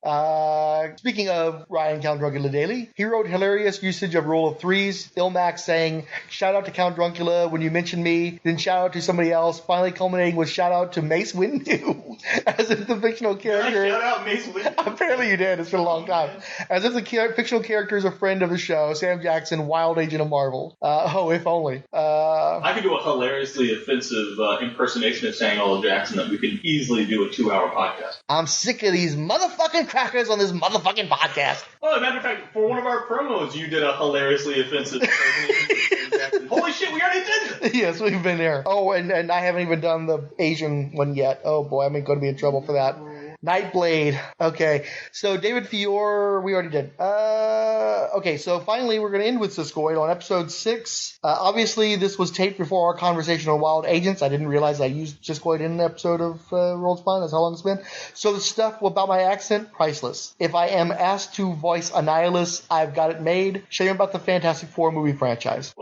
L: Speaking of Ryan Count Druncula Daily, he wrote hilarious usage of rule of threes. Ilmac saying, shout out to Count Druncula when you mentioned me, then shout out to somebody else, finally culminating with shout out to Mace Windu. As if the fictional character.
G: Shout out Mace Windu.
L: Apparently you did. It's been a long time. As if the fictional character is a friend of the show, Sam Jackson, wild agent of Marvel. If only.
G: I could do a hilariously offensive impersonation of Samuel L. Jackson that we could easily do a 2-hour podcast.
L: I'm sick of these motherfucking crackers on this motherfucking podcast.
G: Oh, as a matter of fact, for one of our promos, you did a hilariously offensive impersonation of Sam Jackson. Holy shit, we already did it!
L: Yes, we've been there. Oh, and I haven't even done the Asian one yet. Oh boy, I'm going to be in trouble for that. Nightblade. Okay, so David Fiore, we already did. Okay, so finally we're going to end with Siskoid on episode 6. Obviously, this was taped before our conversation on Wild Agents. I didn't realize I used Siskoid in an episode of World's Fun. That's how long it's been. So the stuff about my accent, priceless. If I am asked to voice a nihilist, I've got it made. Shame about the Fantastic Four movie franchise.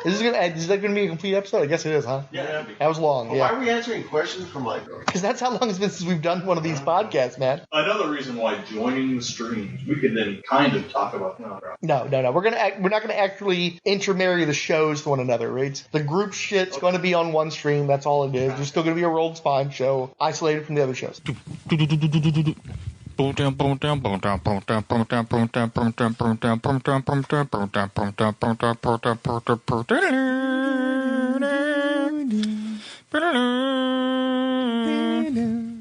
L: Is that gonna be a complete episode? I guess it is, huh?
F: Yeah.
L: That was long.
F: Well,
L: Yeah.
F: why are we answering questions from like?
L: Because that's how long it's been since we've done one of these podcasts, man.
G: Another reason why joining the streams, we could then kind of talk about
L: No. We're not gonna actually intermarry the shows to one another. Right? The group shit's going to be on one stream. That's all it is. There's still going to be a Rolled Spine show, isolated from the other shows.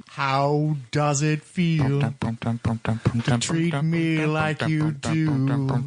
B: How does it feel to treat me like you do?